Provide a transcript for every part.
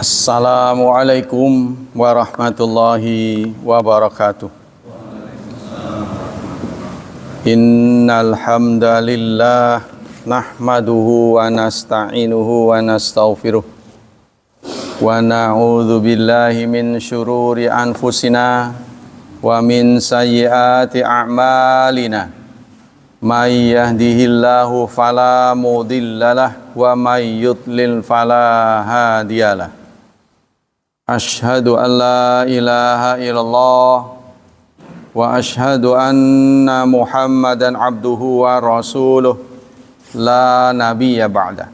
Assalamualaikum warahmatullahi wabarakatuh. Innal hamdalillah nahmaduhu wa nasta'inuhu wa nastaghfiruh wa na'udzu billahi min syururi anfusina wa min sayyiati a'malina. May yahdihillahu fala mudhillalah wa may yudlil fala hadiyalah. Ashhadu an la ilaha illallah wa ashhadu anna Muhammadan abduhu wa rasuluh la nabiyya ba'da.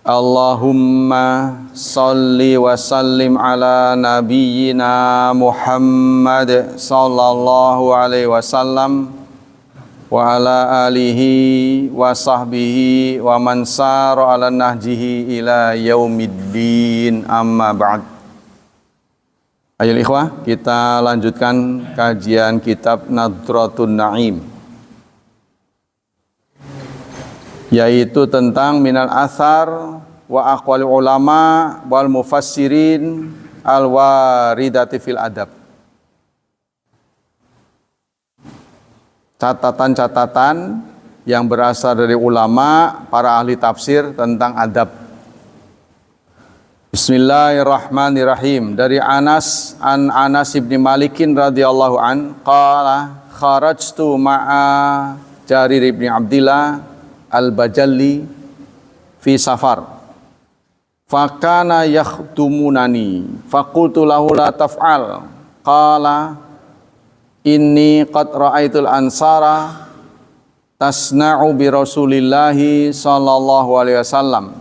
Allahumma salli wa sallim ala nabiyyina Muhammad sallallahu alaihi wasallam wa ala alihi wa sahbihi wa man sara ala nahjihi ila yaumiddin, amma ba'd. Ayo ikhwah, kita lanjutkan kajian kitab Nadratun Na'im, yaitu tentang minal athar wa aqwali ulama wal mufassirin al waridati fil adab. Catatan-catatan yang berasal dari ulama, para ahli tafsir tentang adab. Bismillahirrahmanirrahim. Dari Anas ibn Malikin radhiyallahu an qala kharajtu ma'a Jarir ibn Abdillah al-Bajalli fi safar fakana yakhdumunani faqultu lahu la taf'al qala inni qad ra'aitul ansara tasna'u bi Rasulillahi sallallahu alaihi wasallam.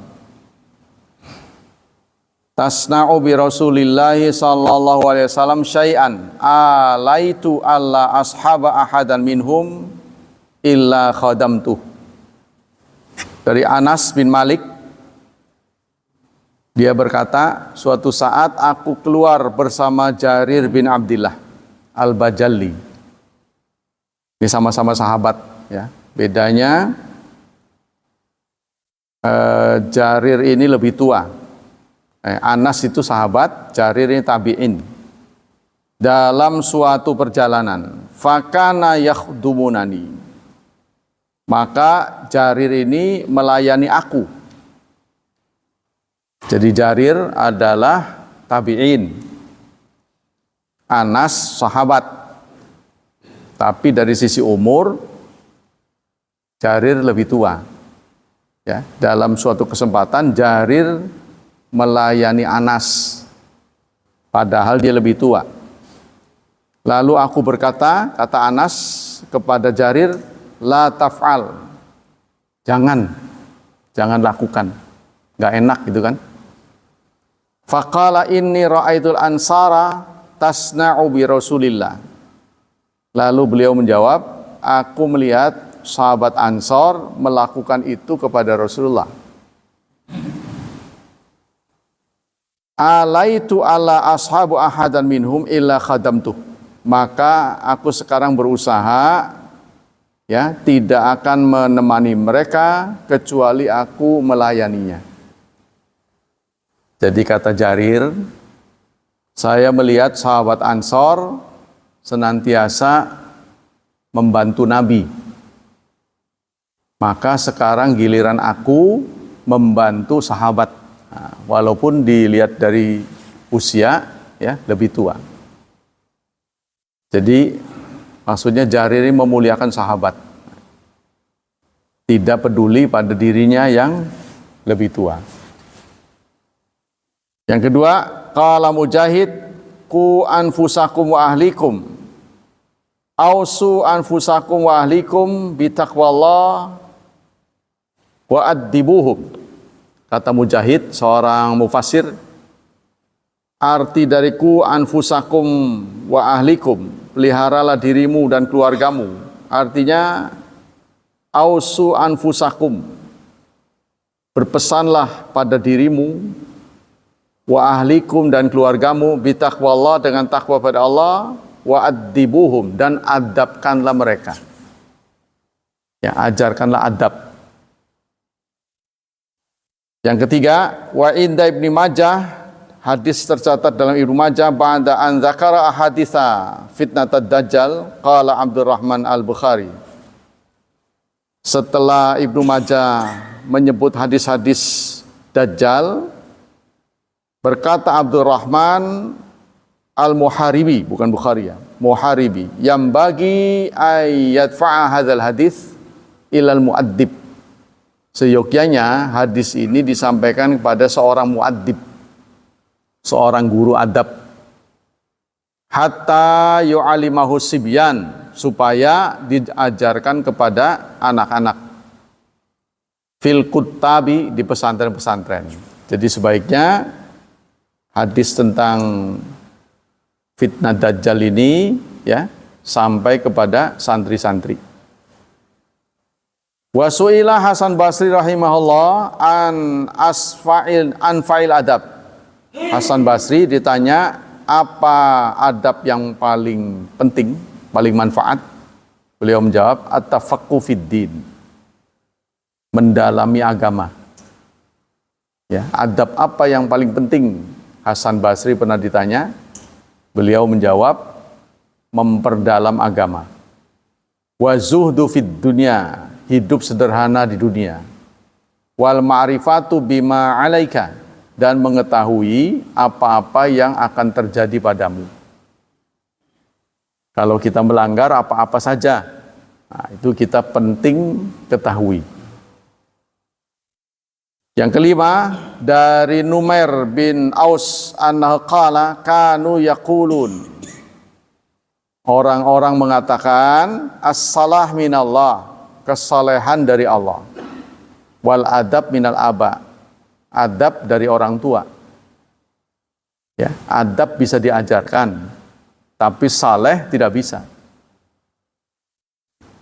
Tasna'u bi Rasulillahi sallallahu alaihi wasallam syai'an alaitu alla ashaba ahadan minhum illa khadamtuh. Dari Anas bin Malik, dia berkata, suatu saat aku keluar bersama Jarir bin Abdillah Al-Bajalli. Ini sama-sama sahabat, ya. Bedanya Jarir ini lebih tua. Anas itu sahabat, Jarir ini tabi'in. Dalam suatu perjalanan, fakana yakhdumunani. Maka Jarir ini melayani aku. Jadi Jarir adalah tabi'in. Anas sahabat, tapi dari sisi umur Jarir lebih tua. Ya, dalam suatu kesempatan Jarir melayani Anas, padahal dia lebih tua. Lalu aku berkata, kata Anas kepada Jarir, la taf'al, jangan lakukan, nggak enak gitu kan. Faqala inni ra'aitul ansara tasna'u bi Rasulillah. Lalu beliau menjawab, aku melihat sahabat Ansor melakukan itu kepada Rasulullah. Alaitu ala ashabu ahadan minhum illa khadamtuh. Maka aku sekarang berusaha, ya, tidak akan menemani mereka kecuali aku melayaninya. Jadi kata Jarir, saya melihat sahabat Ansor senantiasa membantu Nabi. Maka sekarang giliran aku membantu sahabat. Nah, walaupun dilihat dari usia, ya, lebih tua. Jadi maksudnya Jarir ini memuliakan sahabat. Tidak peduli pada dirinya yang lebih tua. Yang kedua, qala Mujahid, ku anfusakum wa ahlikum. Ausu anfusakum wa ahlikum bitaqwallah wa addibuhum. Kata Mujahid, seorang mufassir, arti dari ku anfusakum wa ahlikum, peliharalah dirimu dan keluargamu. Artinya ausu anfusakum, berpesanlah pada dirimu, wa ahlikum dan keluargamu, bitaqwallah dengan takwa pada Allah, wa addibuhum dan adabkanlah mereka. Ya, ajarkanlah adab. Yang ketiga, wa inda Ibnu Majah, hadis tercatat dalam Ibnu Majah, ba'da an dzakara ahaditsa fitnatad dajjal, qala Abdurrahman Al-Bukhari. Setelah Ibnu Majah menyebut hadis-hadis dajjal, berkata Abdurrahman Al-Muharibi, bukan Bukhari ya, Muharibi, yang bagi ayat fa'a hadzal hadis ilal muaddib. Seyogyanya hadis ini disampaikan kepada seorang muaddib, seorang guru adab, hatta yu'alimahu sibyan, supaya diajarkan kepada anak-anak, fil kuttabi, di pesantren-pesantren. Jadi sebaiknya hadis tentang fitnah dajjal ini ya sampai kepada santri-santri. Wa su'ila Hasan Basri rahimahullah an fa'il adab. Hasan Basri ditanya apa adab yang paling penting, paling manfaat. Beliau menjawab at-tafaqquh fid din, mendalami agama. Ya, adab apa yang paling penting? Hasan Basri pernah ditanya, beliau menjawab memperdalam agama. Wa zuhdu fid dunya, hidup sederhana di dunia. Wal ma'rifatu bima 'alaika, dan mengetahui apa-apa yang akan terjadi padamu. Kalau kita melanggar apa-apa saja, nah, itu kita penting ketahui. Yang kelima, dari Numair bin Aus annahu qala kanu yaqulun, orang-orang mengatakan as-salah minallah, kesalehan dari Allah, wal adab minal aba, adab dari orang tua. Ya, adab bisa diajarkan, tapi saleh tidak bisa.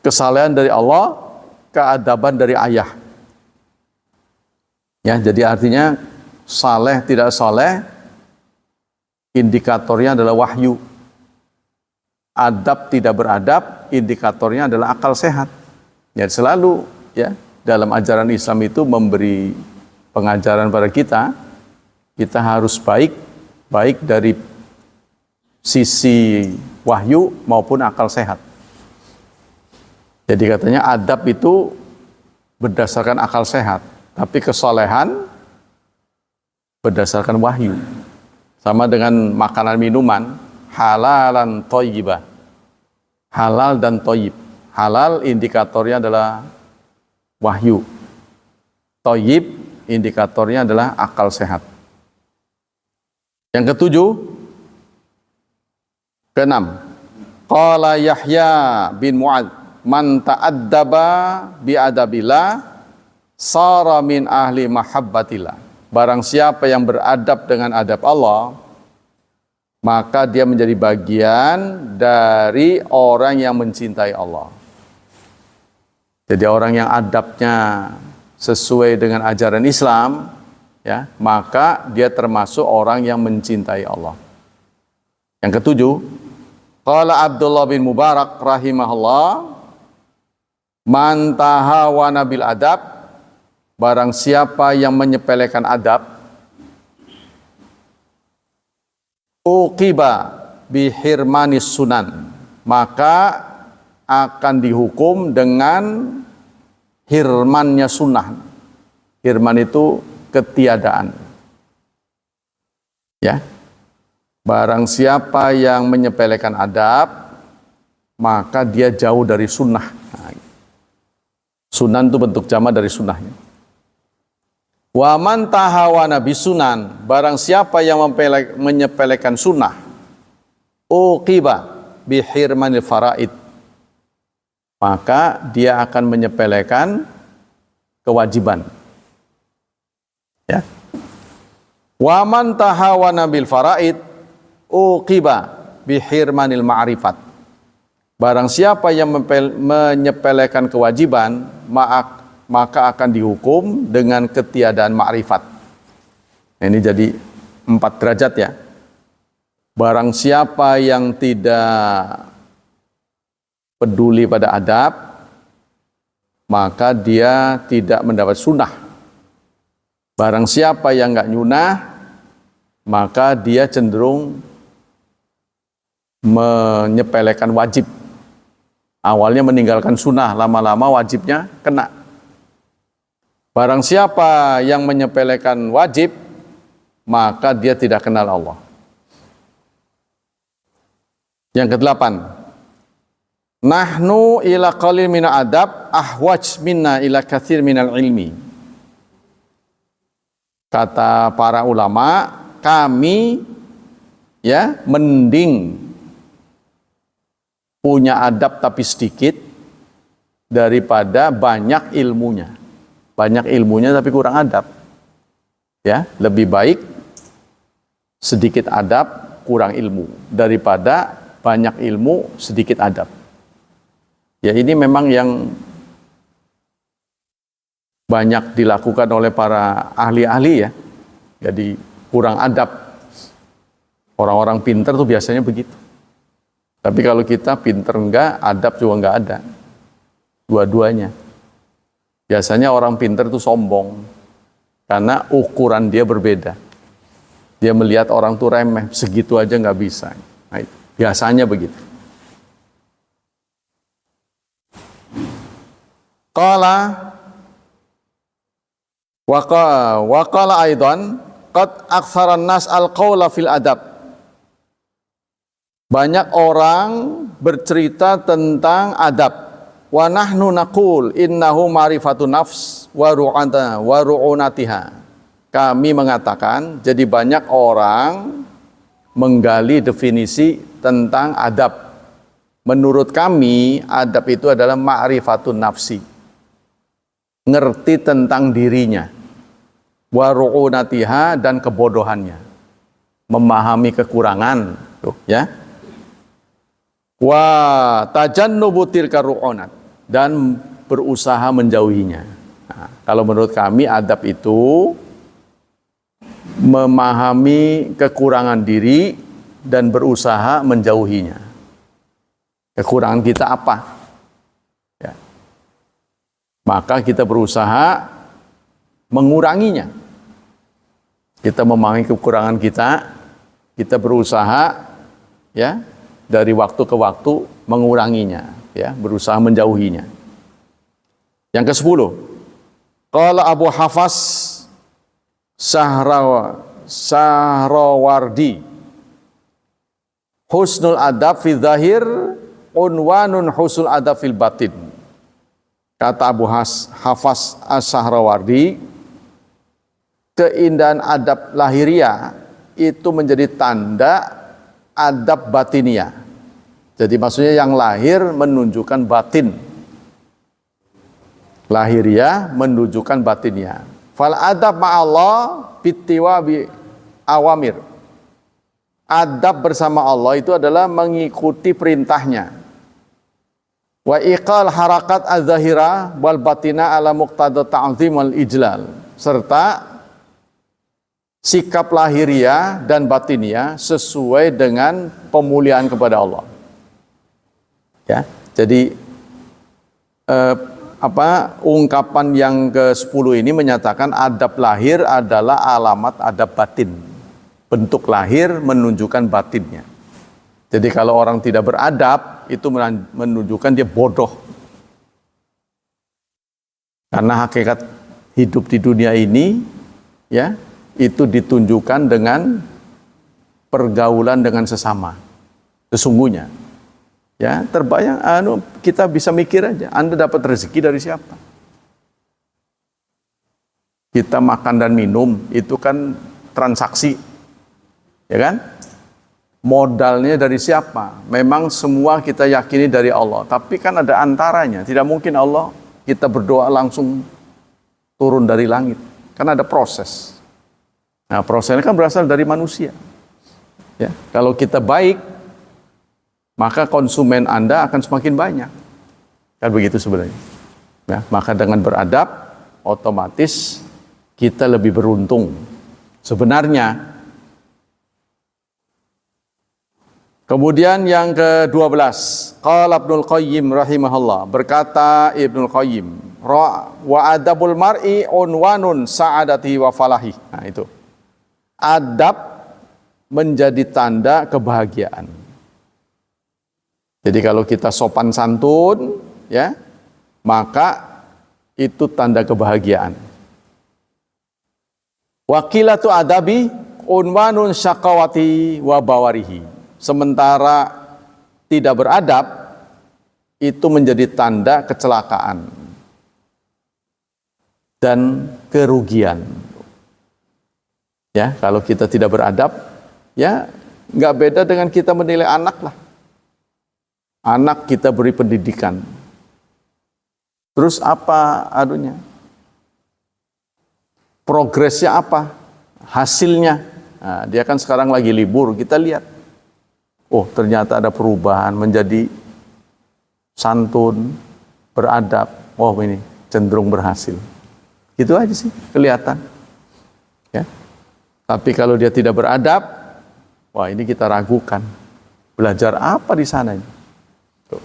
Kesalehan dari Allah, keadaban dari ayah. Ya, jadi artinya saleh tidak saleh, indikatornya adalah wahyu. Adab tidak beradab, indikatornya adalah akal sehat. Ya, selalu ya dalam ajaran Islam itu memberi pengajaran pada kita harus baik dari sisi wahyu maupun akal sehat. Jadi katanya adab itu berdasarkan akal sehat, tapi kesalehan berdasarkan wahyu. Sama dengan makanan minuman, halalan thayyibah. Halal dan thayyib. Halal indikatornya adalah wahyu. Thayyib indikatornya adalah akal sehat. Yang keenam. Qala Yahya bin Mu'adz, man ta'addaba bi adabillah sara min ahli mahabbatillah. Barang siapa yang beradab dengan adab Allah, maka dia menjadi bagian dari orang yang mencintai Allah. Jadi orang yang adabnya sesuai dengan ajaran Islam, ya, maka dia termasuk orang yang mencintai Allah. Yang ketujuh, qala Abdullah bin Mubarak rahimahullah, man tahawana bil adab, barang siapa yang menyepelekan adab, uqiba bihirmanis sunan, maka akan dihukum dengan hirmannya sunnah. Hirman itu ketiadaan. Ya, barang siapa yang menyepelekan adab, maka dia jauh dari sunnah. Nah, sunan itu bentuk jama dari sunnahnya. Wa man tahawana bisunan, barang siapa yang menyepelekan sunnah, uqiba bihirmanil faraid, maka dia akan menyepelekan kewajiban. Ya. Wa man tahawana bil faraid uqiba bihirmanil ma'rifat. Barang siapa yang menyepelekan kewajiban, maka akan dihukum dengan ketiadaan ma'rifat. Ini jadi 4 derajat ya. Barang siapa yang tidak peduli pada adab, maka dia tidak mendapat sunnah. Barang siapa yang nggak nyunah, maka dia cenderung menyepelekan wajib. Awalnya meninggalkan sunnah, lama-lama wajibnya kena. Barang siapa yang menyepelekan wajib, maka dia tidak kenal Allah. Yang kedelapan, nahnu ila qalil minal adab ahwaj minna ila katsir minal ilmi. Kata para ulama, kami ya mending punya adab tapi sedikit daripada banyak ilmunya. Banyak ilmunya tapi kurang adab. Ya, lebih baik sedikit adab, kurang ilmu daripada banyak ilmu, sedikit adab. Ya, ini memang yang banyak dilakukan oleh para ahli-ahli ya. Jadi kurang adab. Orang-orang pinter tuh biasanya begitu. Tapi kalau kita pinter enggak, adab juga enggak ada. Dua-duanya. Biasanya orang pinter itu sombong. Karena ukuran dia berbeda. Dia melihat orang tuh remeh, segitu aja enggak bisa. Nah, biasanya begitu. Qala wa qala aidan qad aktsaran nas al-qaula fil adab. Banyak orang bercerita tentang adab. Wa nahnu naqul innahu ma'rifatun nafs wa ru'unatiha. Kami mengatakan, jadi banyak orang menggali definisi tentang adab. Menurut kami, adab itu adalah ma'rifatun nafsi. Ngerti tentang dirinya. Wa ru'unatiha, dan kebodohannya. Memahami kekurangan. Tuh, ya. Wa tajannubu tilka ru'unat, dan berusaha menjauhinya. Nah, kalau menurut kami adab itu memahami kekurangan diri dan berusaha menjauhinya. Kekurangan kita apa? Ya. Maka kita berusaha menguranginya. Kita memahami kekurangan kita, kita berusaha ya dari waktu ke waktu menguranginya, ya, berusaha menjauhinya. Yang ke-10, qala Abu Hafs Sahrawardi, husnul adab fi dzahir unwanun husnul adab fil batin. Kata Abu Hafs As-Sahrawardi, keindahan adab lahiriah itu menjadi tanda adab batiniah. Jadi maksudnya yang lahir menunjukkan batin. Lahiriah menunjukkan batinnya. Fal adab ma'allah bittiwa bi awamir. Adab bersama Allah itu adalah mengikuti perintahnya. Wa iqal harakat az-zahira wal batina ala muqtada ta'zim wal ijlal. Serta sikap lahiriah dan batiniah sesuai dengan pemuliaan kepada Allah. Ya, jadi ungkapan yang ke-10 ini menyatakan adab lahir adalah alamat adab batin. Bentuk lahir menunjukkan batinnya. Jadi kalau orang tidak beradab, itu menunjukkan dia bodoh. Karena hakikat hidup di dunia ini, ya, itu ditunjukkan dengan pergaulan dengan sesama. Sesungguhnya. Ya, terbayang kita bisa mikir aja, Anda dapat rezeki dari siapa? Kita makan dan minum itu kan transaksi. Ya kan? Modalnya dari siapa? Memang semua kita yakini dari Allah, tapi kan ada antaranya. Tidak mungkin Allah kita berdoa langsung turun dari langit. Kan ada proses. Nah, prosesnya kan berasal dari manusia. Ya, kalau kita baik, maka konsumen Anda akan semakin banyak. Kan begitu sebenarnya. Ya, maka dengan beradab, otomatis kita lebih beruntung. Sebenarnya. Kemudian yang ke-12. Qala Ibnul Qayyim rahimahullah. Berkata Ibnul Qayyim. Wa adabul mar'i unwanun sa'adati wa falahi. Nah, itu. Adab menjadi tanda kebahagiaan. Jadi kalau kita sopan santun, ya, maka itu tanda kebahagiaan. Wakilatu adabi unwanun syaqawati wa bawarihi. Sementara tidak beradab itu menjadi tanda kecelakaan dan kerugian. Ya, kalau kita tidak beradab, ya nggak beda dengan kita menilai anak lah. Anak kita beri pendidikan. Terus apa anunya? Progresnya apa? Hasilnya. Nah, dia kan sekarang lagi libur, kita lihat. Oh, ternyata ada perubahan menjadi santun, beradab. Oh, ini cenderung berhasil. Gitu aja sih, kelihatan. Ya. Tapi kalau dia tidak beradab, wah ini kita ragukan. Belajar apa di sana ini? Tuh.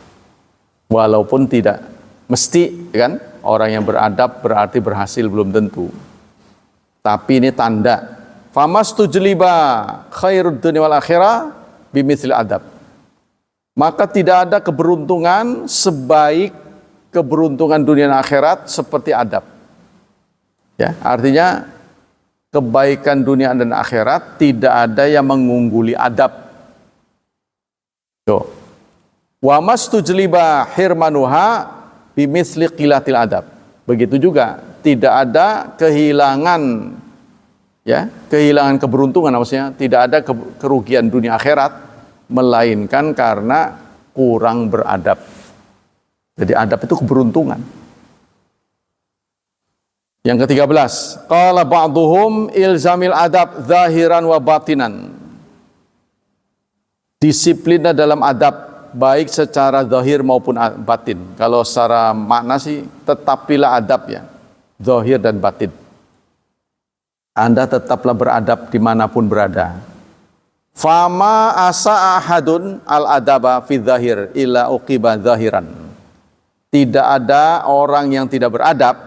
Walaupun tidak mesti, kan? Orang yang beradab berarti berhasil, belum tentu. Tapi ini tanda. Famastujliba khairud dunya wal akhirah bimithli adab. Maka tidak ada keberuntungan sebaik keberuntungan dunia dan akhirat seperti adab. Ya, artinya kebaikan dunia dan akhirat tidak ada yang mengungguli adab. Tuh. Wa mastujliba hirmanuha bimithli qilatil adab. Begitu juga tidak ada kehilangan, ya, kehilangan keberuntungan, maksudnya tidak ada kerugian dunia akhirat melainkan karena kurang beradab. Jadi adab itu keberuntungan. Yang ke-13, qala ba'duhum ilzamil adab zahiran wa batinan. Disiplinnya dalam adab baik secara zahir maupun batin. Kalau secara makna sih tetapilah adab, ya, zahir dan batin. Anda tetaplah beradab dimanapun berada. Fama asa ahadun al adaba fi zahir illa uqiba zahiran. Tidak ada orang yang tidak beradab,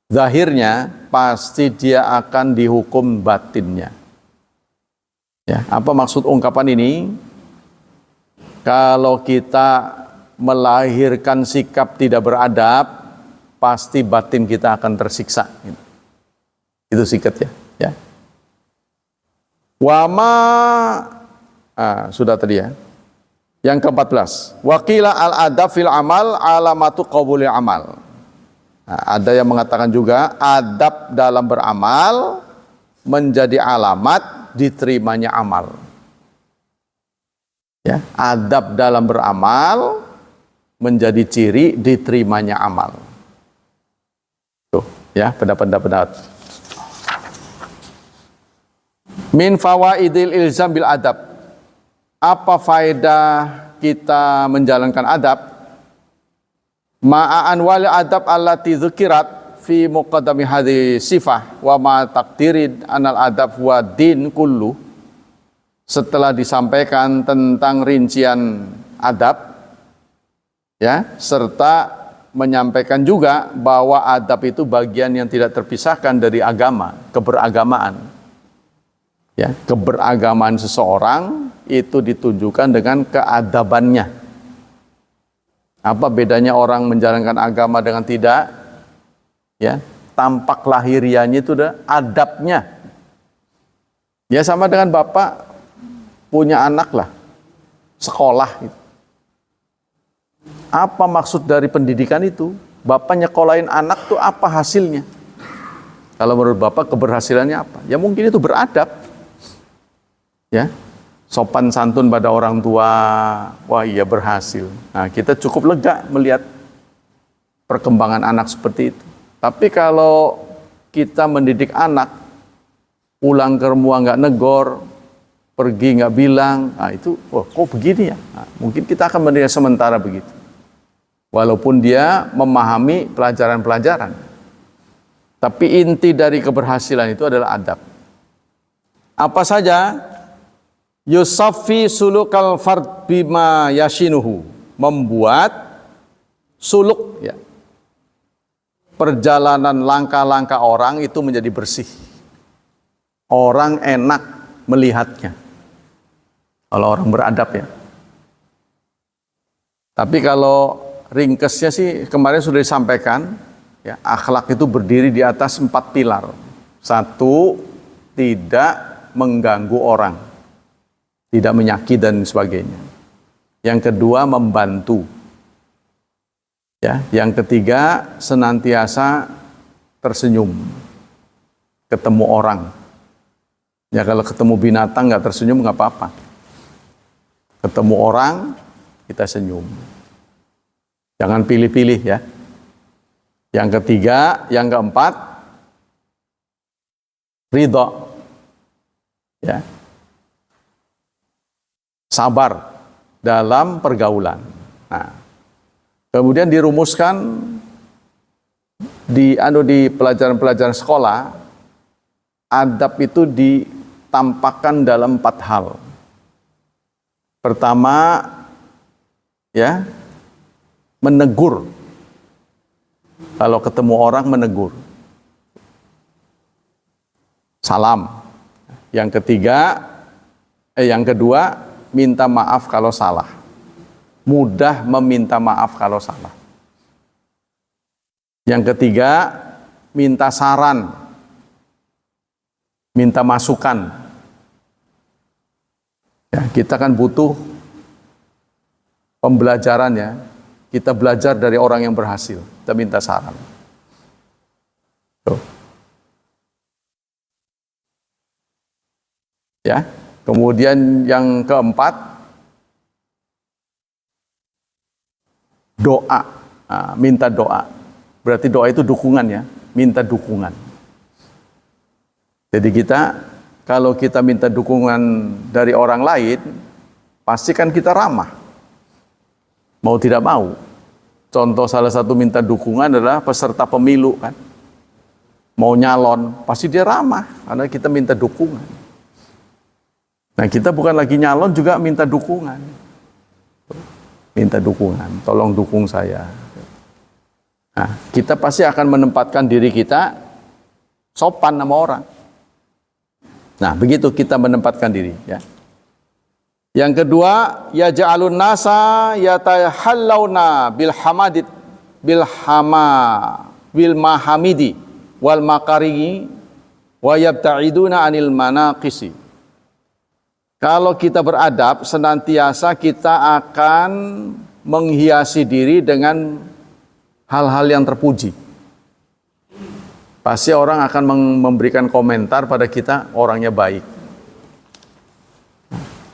zahirnya pasti dia akan dihukum batinnya. Ya, apa maksud ungkapan ini? Kalau kita melahirkan sikap tidak beradab, pasti batin kita akan tersiksa. Itu sikatnya, ya. Wama sudah tadi, ya. Yang ke-14, waqila al-adab fil amal alamatu qabulil amal. Nah, ada yang mengatakan juga adab dalam beramal menjadi alamat diterimanya amal. Ya, adab dalam beramal menjadi ciri diterimanya amal. Tuh, ya, pendapat. Min fawaidil ilzam bil adab. Apa faedah kita menjalankan adab? Ma'an wal adab allati dzukirat fi muqaddami hadhi sifah wa ma taqdirin anal adab wa din kullu. Setelah disampaikan tentang rincian adab, ya, serta menyampaikan juga bahwa adab itu bagian yang tidak terpisahkan dari agama, keberagamaan. Ya, keberagamaan seseorang itu ditunjukkan dengan keadabannya. Apa bedanya orang menjalankan agama dengan tidak? Ya, tampak lahiriahnya itu ada adabnya. Ya, sama dengan bapak punya anak lah, sekolah gitu. Apa maksud dari pendidikan itu? Bapak nyekolahin anak tuh apa hasilnya? Kalau menurut bapak keberhasilannya apa? Ya mungkin itu beradab. Ya, sopan santun pada orang tua, wah iya berhasil. Nah, kita cukup lega melihat perkembangan anak seperti itu. Tapi kalau kita mendidik anak, pulang ke rumah nggak negor, pergi nggak bilang, nah itu, wah kok begini ya? Nah, mungkin kita akan menilai sementara begitu. Walaupun dia memahami pelajaran-pelajaran. Tapi inti dari keberhasilan itu adalah adab. Apa saja? Yusaffi sulukal fard bima yashinuhu, membuat suluk, ya, perjalanan langkah-langkah orang itu menjadi bersih. Orang enak melihatnya. Kalau orang beradab ya. Tapi kalau ringkesnya sih kemarin sudah disampaikan, ya, akhlak itu berdiri di atas 4 pilar. 1, tidak mengganggu orang, tidak menyakiti dan sebagainya. Yang kedua, membantu. Ya, yang ketiga, senantiasa tersenyum. Ketemu orang. Ya, kalau ketemu binatang nggak tersenyum nggak apa-apa. Ketemu orang kita senyum. Jangan pilih-pilih ya. Yang ketiga, yang keempat, ridho. Ya. Sabar dalam pergaulan. Nah, kemudian dirumuskan di pelajaran-pelajaran sekolah, adab itu ditampakkan dalam 4 hal. Pertama, ya, menegur. Kalau ketemu orang menegur. Salam. Yang kedua, minta maaf kalau salah. Mudah meminta maaf kalau salah. Yang ketiga, minta saran. Minta masukan. Ya, kita kan butuh pembelajaran ya. Kita belajar dari orang yang berhasil. Kita minta saran. Tuh. Ya. Kemudian yang keempat, doa. Nah, minta doa. Berarti doa itu dukungan ya. Minta dukungan. Jadi kalau kita minta dukungan dari orang lain, pasti kan kita ramah. Mau tidak mau. Contoh salah satu minta dukungan adalah peserta pemilu kan. Mau nyalon, pasti dia ramah karena kita minta dukungan. Nah, kita bukan lagi nyalon juga minta dukungan. Minta dukungan, tolong dukung saya. Nah, kita pasti akan menempatkan diri kita sopan sama orang. Nah, begitu kita menempatkan diri ya. Yang kedua, ya ja'alun nasa yatahallawna bil mahamidi wal makarihi wa yabta'iduna anil manaqisi. Kalau kita beradab, senantiasa kita akan menghiasi diri dengan hal-hal yang terpuji. Pasti orang akan memberikan komentar pada kita, orangnya baik.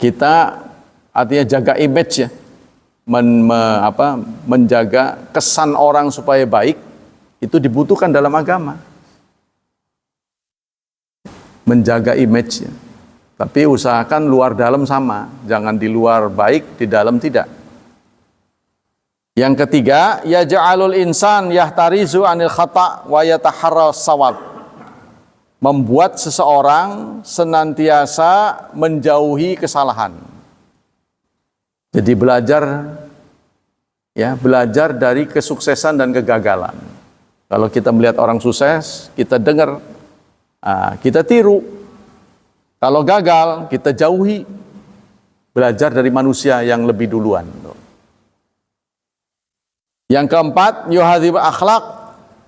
Kita artinya jaga image ya, menjaga kesan orang supaya baik, itu dibutuhkan dalam agama. Menjaga image ya. Tapi usahakan luar dalam sama, jangan di luar baik, di dalam tidak. Yang ketiga, ya ja'alul insan yahtarizu anil khata' wa yataharra sawab. Membuat seseorang senantiasa menjauhi kesalahan. Jadi belajar dari kesuksesan dan kegagalan. Kalau kita melihat orang sukses, kita dengar, kita tiru. Kalau gagal, kita jauhi. Belajar dari manusia yang lebih duluan. Yang keempat, yuhadzib akhlak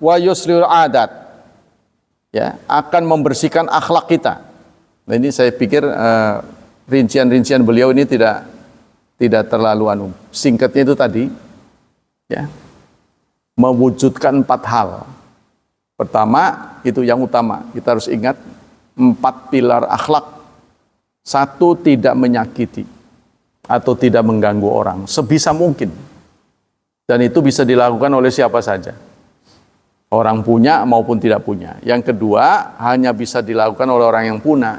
wa yuslihul adat. Ya, akan membersihkan akhlak kita. Nah, ini saya pikir rincian-rincian beliau ini tidak terlalu singkatnya itu tadi, ya, mewujudkan 4 hal. Pertama, itu yang utama, kita harus ingat 4 pilar akhlak. 1, tidak menyakiti atau tidak mengganggu orang sebisa mungkin, dan itu bisa dilakukan oleh siapa saja. Orang punya maupun tidak punya. Yang kedua, hanya bisa dilakukan oleh orang yang punya,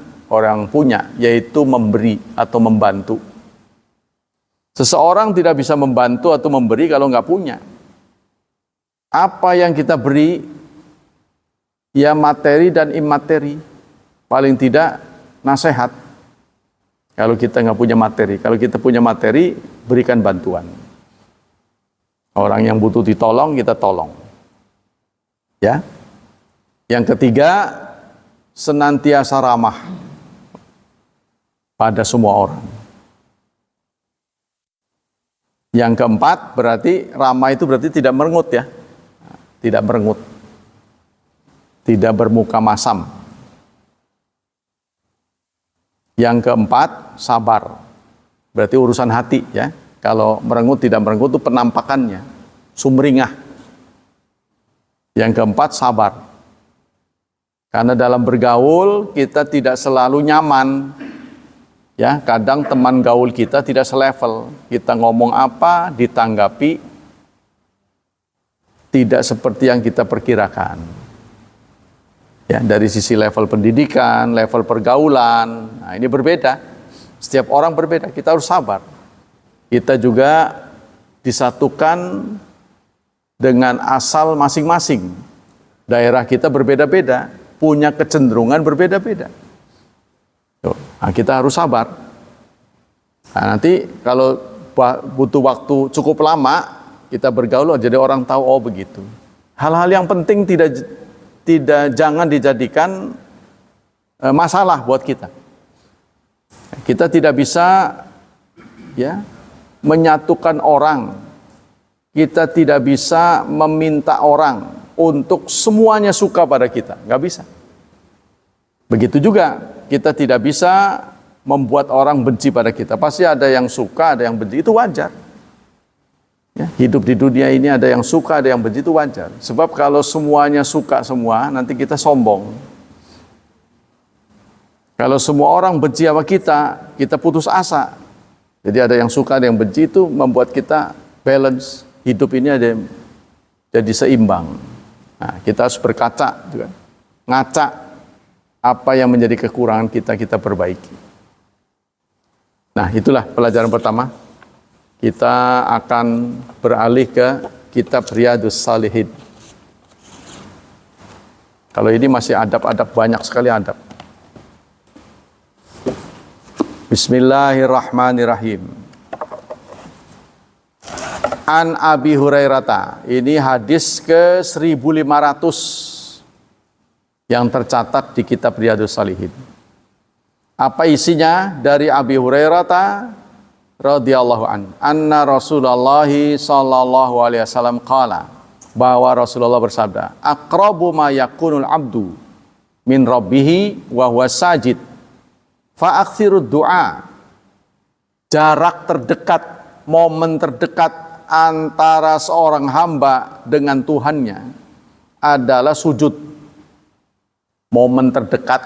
yaitu memberi atau membantu. Seseorang tidak bisa membantu atau memberi kalau nggak punya. Apa yang kita beri, ya materi dan imateri. Paling tidak nasihat. Kalau kita nggak punya materi, kalau kita punya materi, berikan bantuan. Orang yang butuh ditolong, kita tolong. Ya. Yang ketiga, senantiasa ramah pada semua orang. Yang keempat, berarti ramah itu berarti tidak merengut ya. Tidak merengut. Tidak bermuka masam. Yang keempat, sabar. Berarti urusan hati ya. Kalau merengut tidak merengut itu penampakannya, sumringah. Yang keempat, sabar. Karena dalam bergaul kita tidak selalu nyaman. Ya, kadang teman gaul kita tidak selevel. Kita ngomong apa ditanggapi tidak seperti yang kita perkirakan. Ya, dari sisi level pendidikan, level pergaulan, nah ini berbeda. Setiap orang berbeda, kita harus sabar. Kita juga disatukan dengan asal masing-masing. Daerah kita berbeda-beda, punya kecenderungan berbeda-beda. Nah, kita harus sabar. Nah, nanti kalau butuh waktu cukup lama, kita bergaul, jadi orang tahu, oh begitu. Hal-hal yang penting jangan dijadikan masalah buat kita. Kita tidak bisa ya menyatukan orang. Kita tidak bisa meminta orang untuk semuanya suka pada kita, nggak bisa. Begitu juga kita tidak bisa membuat orang benci pada kita. Pasti ada yang suka, ada yang benci, itu wajar. Ya, hidup di dunia ini ada yang suka, ada yang benci, itu wajar. Sebab kalau semuanya suka semua, nanti kita sombong. Kalau semua orang benci sama kita putus asa. Jadi ada yang suka, ada yang benci, itu membuat kita balance. Hidup ini ada yang jadi seimbang. Nah, kita harus berkaca, juga. Ngaca apa yang menjadi kekurangan kita perbaiki. Nah, itulah pelajaran pertama. Kita akan beralih ke kitab Riyadhus Shalihin. Kalau ini masih adab-adab, banyak sekali adab. Bismillahirrahmanirrahim. An Abi Hurairah. Ini hadis ke 1500 yang tercatat di kitab Riyadhus Shalihin. Apa isinya? Dari Abi Hurairah radhiyallahu an, anna Rasulullah sallallahu alaihi wasallam qala, bahwa Rasulullah bersabda, aqrabu ma yakunul abdu min rabbih wa huwa sajid fa aktsirud du'a. Jarak terdekat, momen terdekat antara seorang hamba dengan Tuhannya adalah sujud. Momen terdekat.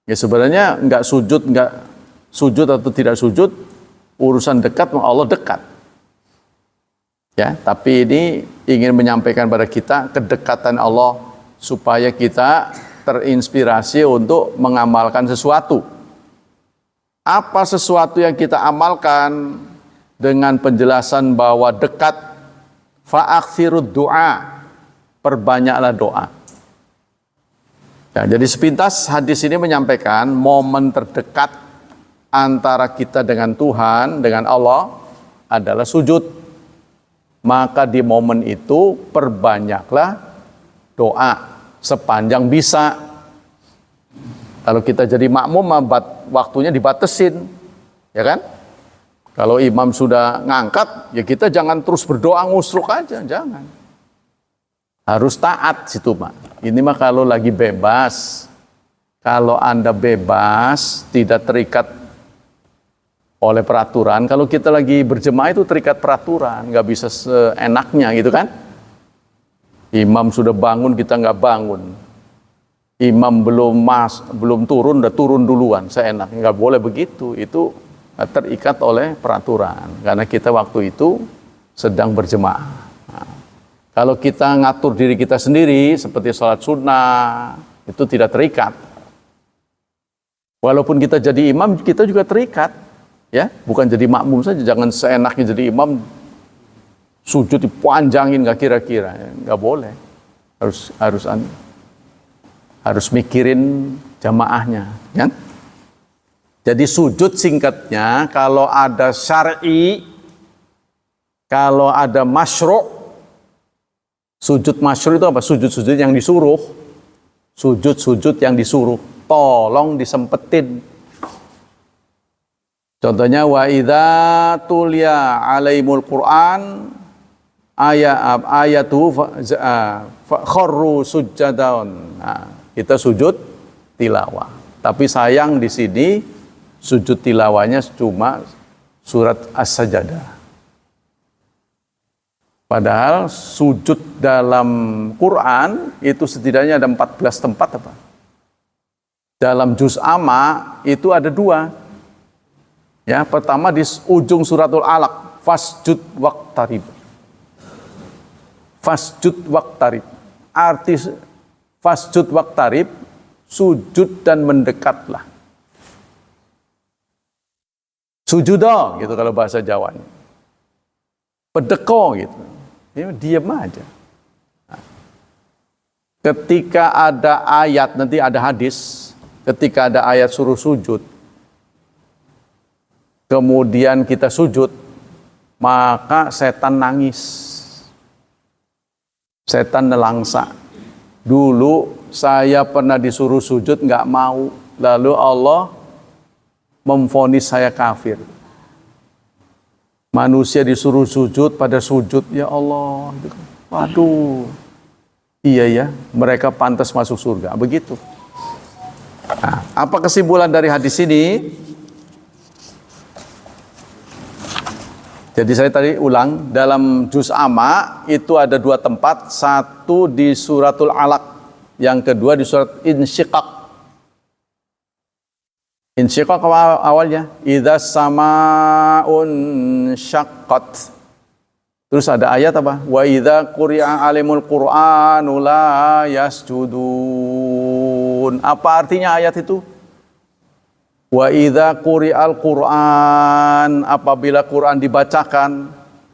Ya sebenarnya enggak sujud atau tidak sujud, urusan dekat Allah dekat. Ya, tapi ini ingin menyampaikan pada kita kedekatan Allah supaya kita terinspirasi untuk mengamalkan sesuatu. Apa sesuatu yang kita amalkan dengan penjelasan bahwa dekat, fa'akhirud du'a, perbanyaklah doa. Ya, jadi sepintas hadis ini menyampaikan momen terdekat antara kita dengan Tuhan, dengan Allah adalah sujud. Maka di momen itu perbanyaklah doa sepanjang bisa. Kalau kita jadi makmum, waktunya dibatasin, ya kan? Kalau imam sudah ngangkat, ya kita jangan terus berdoa ngusruk aja, jangan. Harus taat situ, Pak. Ini mah kalau lagi bebas. Kalau Anda bebas, tidak terikat oleh peraturan. Kalau kita lagi berjemaah itu terikat peraturan, nggak bisa seenaknya gitu kan. Imam sudah bangun, kita nggak bangun. Imam belum turun, udah turun duluan, seenaknya. Nggak boleh begitu, itu terikat oleh peraturan. Karena kita waktu itu sedang berjemaah. Nah, kalau kita ngatur diri kita sendiri, seperti sholat sunnah, itu tidak terikat. Walaupun kita jadi imam, kita juga terikat. Ya, bukan jadi makmum saja, jangan seenaknya jadi imam, sujud dipanjangin nggak kira-kira, nggak boleh. Harus mikirin jamaahnya, kan? Jadi sujud singkatnya, kalau ada syar'i, kalau ada masyru', Sujud masyhur itu apa? Sujud-sujud yang disuruh. Sujud-sujud yang disuruh. Tolong disempetin. Contohnya wa idza tuliya alaimul Qur'an ayatu kharru sujjadan. Nah, kita sujud tilawah. Tapi sayang di sini sujud tilawahnya cuma surat As-Sajdah. Padahal sujud dalam Quran itu setidaknya ada 14 tempat apa? Dalam juz amma itu ada 2. Ya, pertama di ujung suratul Alaq, fasjud waqtarib. Fasjud waqtarib. Arti fasjud waqtarib, sujud dan mendekatlah. Sujudo gitu kalau bahasa Jawanya. Pedeko gitu. Ya, diam aja. Ketika ada ayat, nanti ada hadis, ketika ada ayat suruh sujud, kemudian kita sujud, maka setan nangis. Setan nelangsa. Dulu saya pernah disuruh sujud, nggak mau. Lalu Allah memvonis saya kafir. Manusia disuruh sujud pada sujud, ya Allah. Waduh. Iya ya, mereka pantas masuk surga. Begitu. Nah, apa kesimpulan dari hadis ini? Jadi saya tadi ulang, dalam juz amma itu ada 2 tempat, satu di suratul Alaq, yang kedua di surat Insyiqaq. Insyiqaq awalnya idza samaun syaqqat. Terus ada ayat apa? Wa idza quri'a alimul Qur'anu la yasjudun. Apa artinya ayat itu? Wa idza quri'al Qur'an, apabila Quran dibacakan,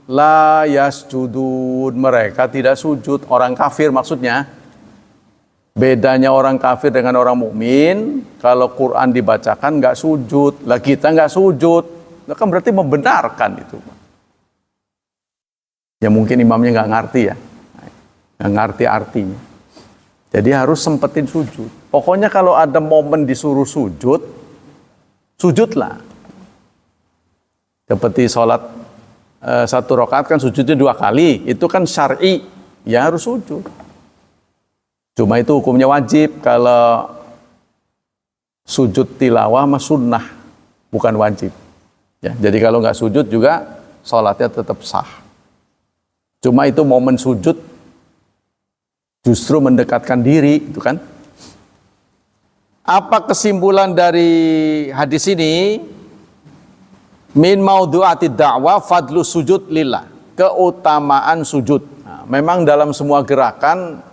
la yasjudun, mereka tidak sujud. Orang kafir maksudnya. Bedanya orang kafir dengan orang mukmin, kalau Quran dibacakan nggak sujud, lah kita nggak sujud, nah kan berarti membenarkan itu. Ya mungkin imamnya nggak ngerti ya, nggak ngerti artinya. Jadi harus sempetin sujud. Pokoknya kalau ada momen disuruh sujud, sujudlah. Seperti sholat 1 rakaat kan sujudnya 2 kali, itu kan syar'i, ya harus sujud. Cuma itu hukumnya wajib, kalau sujud tilawah mah sunnah, bukan wajib. Ya, jadi kalau nggak sujud juga sholatnya tetap sah. Cuma itu momen sujud justru mendekatkan diri, itu kan. Apa kesimpulan dari hadis ini? Min maudhu'atid da'wah fadlu sujud lillah. Keutamaan sujud. Nah, memang dalam semua gerakan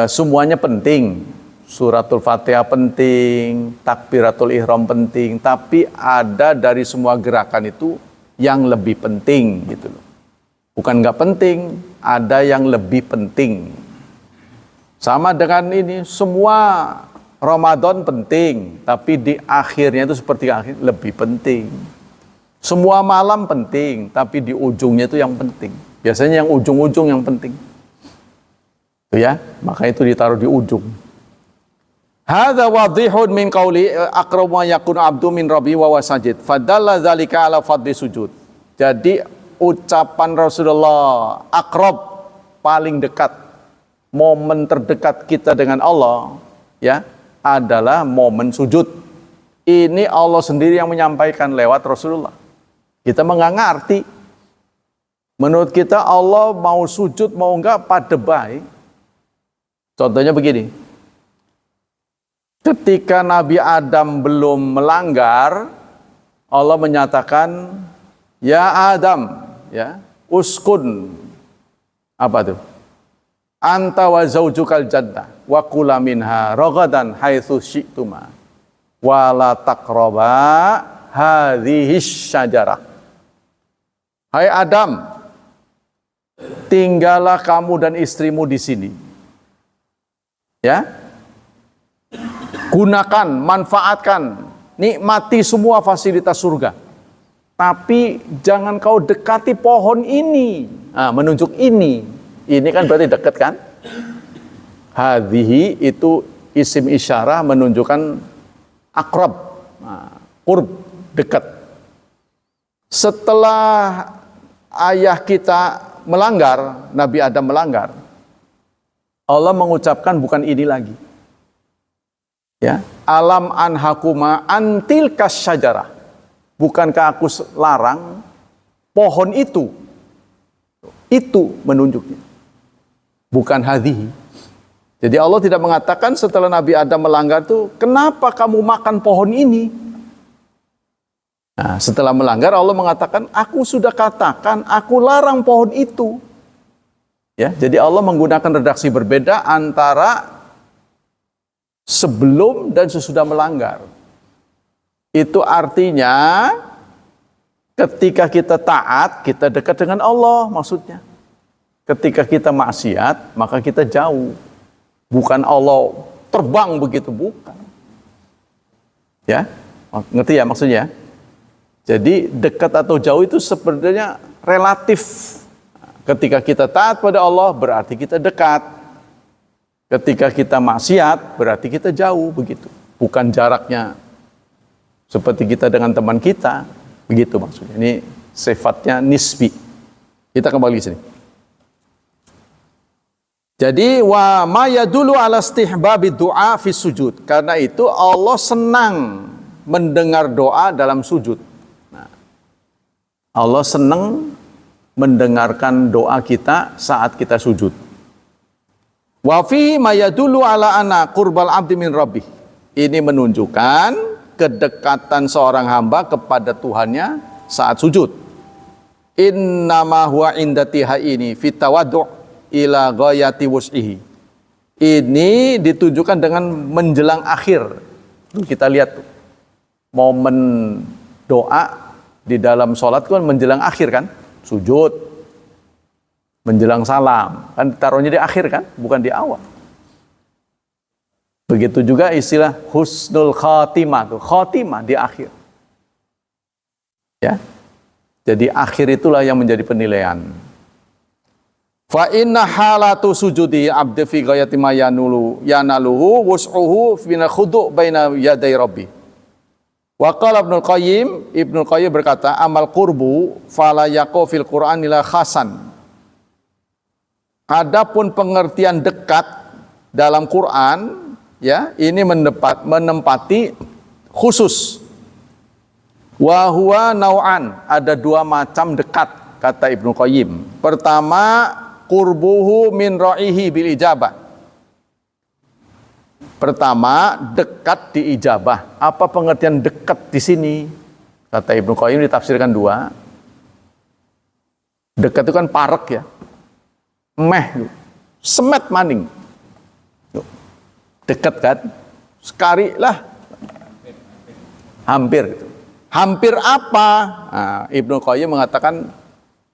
semuanya penting. Suratul Fatihah penting, takbiratul ihram penting, tapi ada dari semua gerakan itu yang lebih penting gitu loh. Bukan nggak penting, ada yang lebih penting. Sama dengan ini, semua Ramadan penting, tapi di akhirnya itu seperti akhir lebih penting. Semua malam penting, tapi di ujungnya itu yang penting. Biasanya yang ujung-ujung yang penting. Ya, maka itu ditaruh di ujung. Hadza wadhihun min qauli aqrabu ma yakunu abdu min rabbi wa wasajid. Fadalla dzalika ala fadli sujud. Jadi ucapan Rasulullah aqrab, paling dekat, momen terdekat kita dengan Allah ya adalah momen sujud. Ini Allah sendiri yang menyampaikan lewat Rasulullah. Kita nggak ngerti. Menurut kita Allah mau sujud mau enggak pada baik. Contohnya begini, ketika Nabi Adam belum melanggar, Allah menyatakan, ya Adam, ya uskun, apa tuh? Anta wa zaujukal jannah, wa kula minha ragadan haitsu syi'tuma, wa la taqraba hadhihi syajarah. Hai Adam, tinggallah kamu dan istrimu di sini. Ya, gunakan, manfaatkan, nikmati semua fasilitas surga. Tapi jangan kau dekati pohon ini. Nah, menunjuk ini. Ini kan berarti dekat kan? Hadhihi itu isim isyarah menunjukkan akrab, qurb, dekat. Setelah ayah kita melanggar, Nabi Adam melanggar, Allah mengucapkan bukan ini lagi. Ya, alam anhakuma antil kasyajarah. Bukankah aku larang pohon itu? Itu menunjuknya. Bukan hadhihi. Jadi Allah tidak mengatakan setelah Nabi Adam melanggar itu, kenapa kamu makan pohon ini? Nah, setelah melanggar Allah mengatakan, aku sudah katakan, aku larang pohon itu. Ya, jadi Allah menggunakan redaksi berbeda antara sebelum dan sesudah melanggar. Itu artinya ketika kita taat, kita dekat dengan Allah maksudnya. Ketika kita maksiat, maka kita jauh. Bukan Allah terbang begitu, bukan. Ya, ngerti ya maksudnya? Jadi dekat atau jauh itu sebenarnya relatif. Ketika kita taat pada Allah berarti kita dekat. Ketika kita maksiat berarti kita jauh begitu. Bukan jaraknya seperti kita dengan teman kita, begitu maksudnya. Ini sifatnya nisbi. Kita kembali ke sini. Jadi wa ma yadullu ala istihbabi du'a fi sujud. Karena itu Allah senang mendengar doa dalam sujud. Nah, Allah senang mendengarkan doa kita saat kita sujud. Wa fi ma yadullu ala anna qurbal abdi min rabbih. Ini menunjukkan kedekatan seorang hamba kepada Tuhannya saat sujud. Innama huwa indatiha ini fitawaddu' ila ghayati wus'ihi. Ini ditujukan dengan menjelang akhir. Kita lihat tuh, momen doa di dalam sholat kan menjelang akhir kan, sujud. Menjelang salam, kan taruhnya di akhir kan, bukan di awal. Begitu juga istilah husnul khatimah, tuh khatimah di akhir. Ya, jadi akhir itulah yang menjadi penilaian. Fa inna halatu sujudi abdi fi ghayati ma yanaluhu wus'uhu fina khudu' baina yaday rabbi. Wa qala Ibnul Qayyim berkata, amal qurbu fala yaqu fil Qur'an ila khasan. Adapun pengertian dekat dalam Quran, ya, ini menempati khusus. Wa huwa nau'an, ada dua macam dekat, kata Ibnu Qayyim. Pertama, qurbuhu min ra'ihi bil ijabah. Pertama, dekat di ijabah. Apa pengertian dekat di sini? Kata Ibnu Qayyim ditafsirkan dua. Dekat itu kan parek ya. Semet maning. Dekat kan? Sekali lah. Hampir gitu. Hampir apa? Nah, Ibnu Qayyim mengatakan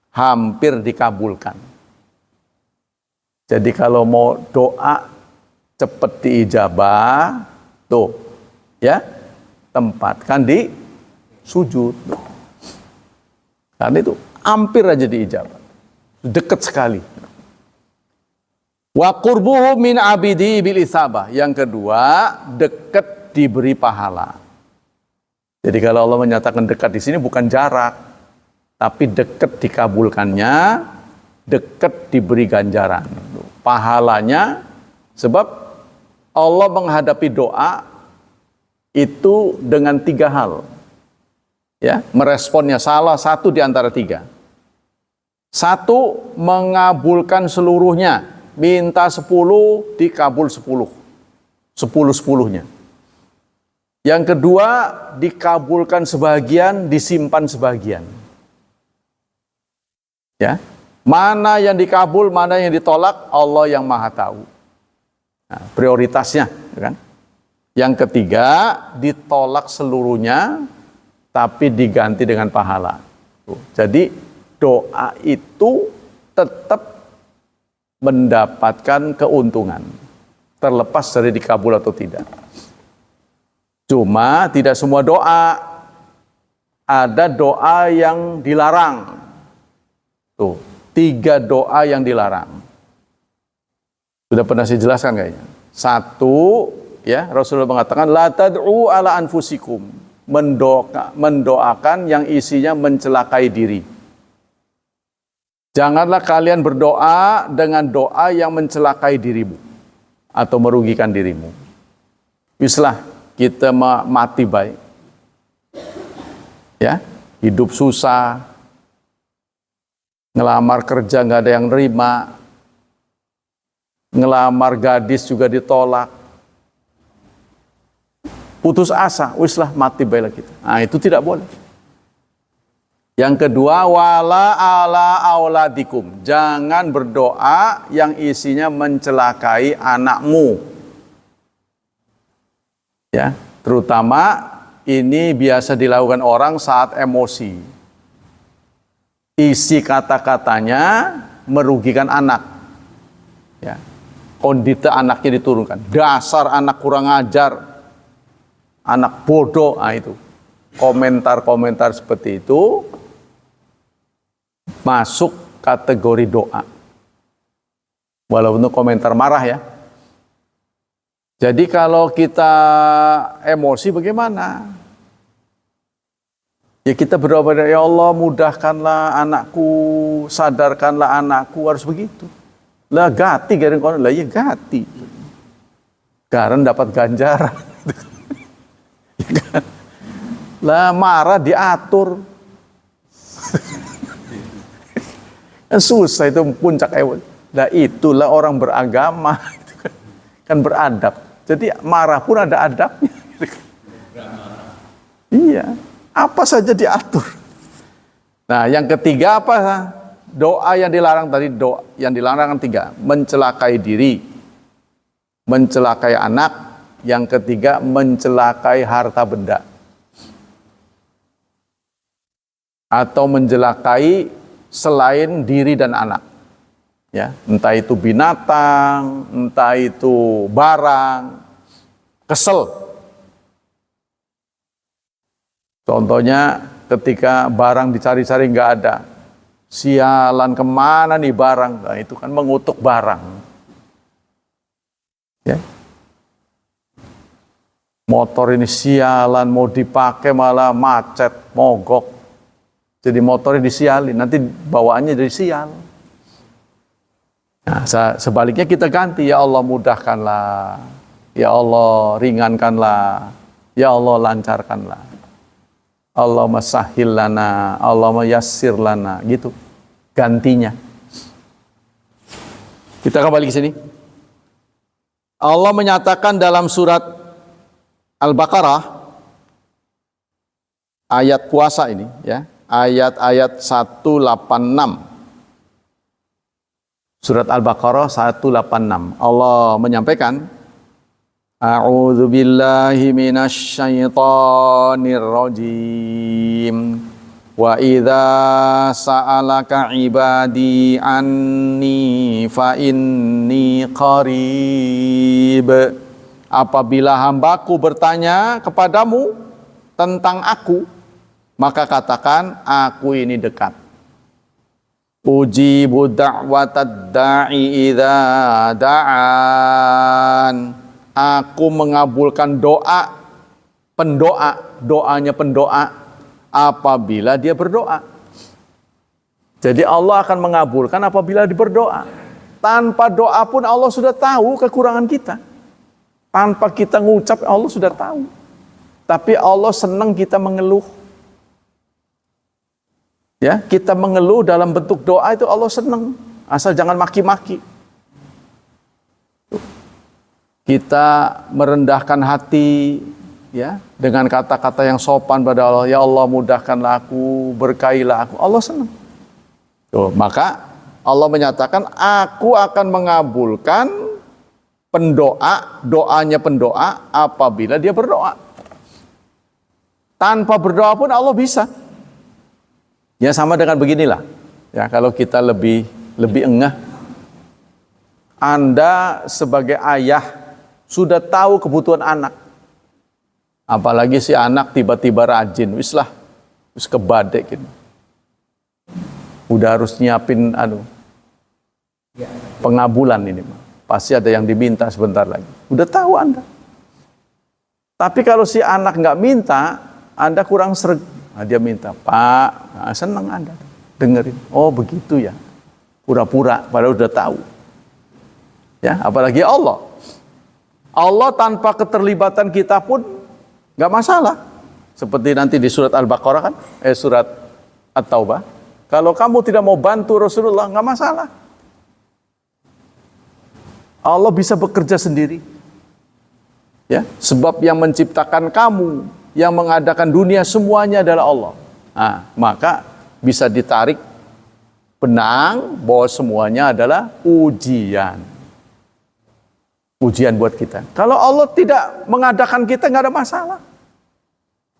hampir dikabulkan. Jadi kalau mau doa cepat diijabah, tuh, ya, tempatkan di sujud. Karena itu hampir aja diijabah. Dekat sekali. Wa qurbuhu min abidi bil isabah. Yang kedua, dekat diberi pahala. Jadi kalau Allah menyatakan dekat di sini bukan jarak, tapi dekat dikabulkannya, dekat diberi ganjaran, pahalanya. Sebab Allah menghadapi doa itu dengan tiga hal. Ya, meresponnya salah satu di antara tiga. Satu, mengabulkan seluruhnya. Minta 10, dikabul 10. 10-10-nya. Yang kedua, dikabulkan sebagian, disimpan sebagian. Ya, mana yang dikabul, mana yang ditolak, Allah yang Maha tahu. Nah, prioritasnya, kan? Yang ketiga, ditolak seluruhnya, tapi diganti dengan pahala. Jadi doa itu tetap mendapatkan keuntungan, terlepas dari dikabul atau tidak. Cuma tidak semua doa, ada doa yang dilarang. Tuh, 3 doa yang dilarang. Sudah pernah saya jelaskan kayaknya. Satu, ya, Rasulullah mengatakan la tad'u ala anfusikum, mendoakan yang isinya mencelakai diri. Janganlah kalian berdoa dengan doa yang mencelakai dirimu atau merugikan dirimu. Wislah kita mati baik. Ya, hidup susah, ngelamar kerja nggak ada yang nerima, ngelamar gadis juga ditolak, putus asa, wislah mati baiklah kita. Nah, itu tidak boleh. Yang kedua, wala ala auladikum, jangan berdoa yang isinya mencelakai anakmu. Ya, terutama ini biasa dilakukan orang saat emosi. Isi kata-katanya merugikan anak. Ya. Kondita anaknya diturunkan. Dasar anak kurang ajar. Anak bodoh. Nah, itu. Komentar-komentar seperti itu masuk kategori doa. Walaupun itu komentar marah ya. Jadi kalau kita emosi bagaimana? Ya kita berdoa pada ya Allah, mudahkanlah anakku, sadarkanlah anakku, harus begitu. Lah gati garing kono, lah ya gati. Garan dapat ganjaran. Lah marah diatur. Susah itu puncak ewek. Lah itulah orang beragama, kan beradab. Jadi marah pun ada adabnya. Iya, apa saja diatur. Nah, yang ketiga apa? Doa yang dilarang tadi, doa yang dilarang tiga, mencelakai diri, mencelakai anak, yang ketiga mencelakai harta benda, atau mencelakai selain diri dan anak, ya, entah itu binatang, entah itu barang, kesel. Contohnya ketika barang dicari-cari nggak ada. Sialan kemana nih barang? Nah, itu kan mengutuk barang. Ya. Motor ini sialan, mau dipakai malah macet, mogok. Jadi motornya disialin, nanti bawaannya jadi sial. Nah, sebaliknya kita ganti, ya Allah mudahkanlah, ya Allah ringankanlah, ya Allah lancarkanlah. Allahumma sahhil lana, Allahumma yassir lana, gitu gantinya. Kita kembali ke sini. Allah menyatakan dalam surat Al-Baqarah ayat puasa ini, ya, ayat-ayat 186. Surat Al-Baqarah 186. Allah menyampaikan, A'udzu billahi minasy syaithanir rajim. Wa idza sa'alaka ibadi anni fa inni qarib. Apabila hambaku bertanya kepadamu tentang aku, maka katakan aku ini dekat. Ujibu da'watad da'i idza da'an. Aku mengabulkan doa pendoa, doanya pendoa apabila dia berdoa. Jadi Allah akan mengabulkan apabila dia berdoa. Tanpa doa pun Allah sudah tahu kekurangan kita. Tanpa kita ngucap Allah sudah tahu. Tapi Allah senang kita mengeluh. Ya, kita mengeluh dalam bentuk doa itu Allah senang. Asal jangan maki-maki. Kita merendahkan hati, ya, dengan kata-kata yang sopan pada Allah. Ya Allah mudahkanlah aku, berkailah aku. Allah senang. Tuh, maka Allah menyatakan aku akan mengabulkan doanya pendoa apabila dia berdoa. Tanpa berdoa pun Allah bisa. Ya sama dengan beginilah. Ya kalau kita lebih engah. Anda sebagai ayah sudah tahu kebutuhan anak. Apalagi si anak tiba-tiba rajin, wis kebadek gitu. Udah harus nyiapin pengabulan ini. pasti ada yang diminta sebentar lagi. Udah tahu Anda. Tapi kalau si anak nggak minta, Anda kurang sreg. Nah, dia minta, Pak, nah, senang Anda dengerin. Oh begitu ya, pura-pura, padahal udah tahu. Ya, apalagi Allah. Allah tanpa keterlibatan kita pun nggak masalah. Seperti nanti di surat Al-Baqarah kan, surat At-Taubah. Kalau kamu tidak mau bantu Rasulullah, nggak masalah. Allah bisa bekerja sendiri. Ya, sebab yang menciptakan kamu, yang mengadakan dunia semuanya adalah Allah. Nah, maka bisa ditarik benang bahwa semuanya adalah ujian. Ujian buat kita. Kalau Allah tidak mengadakan kita, nggak ada masalah.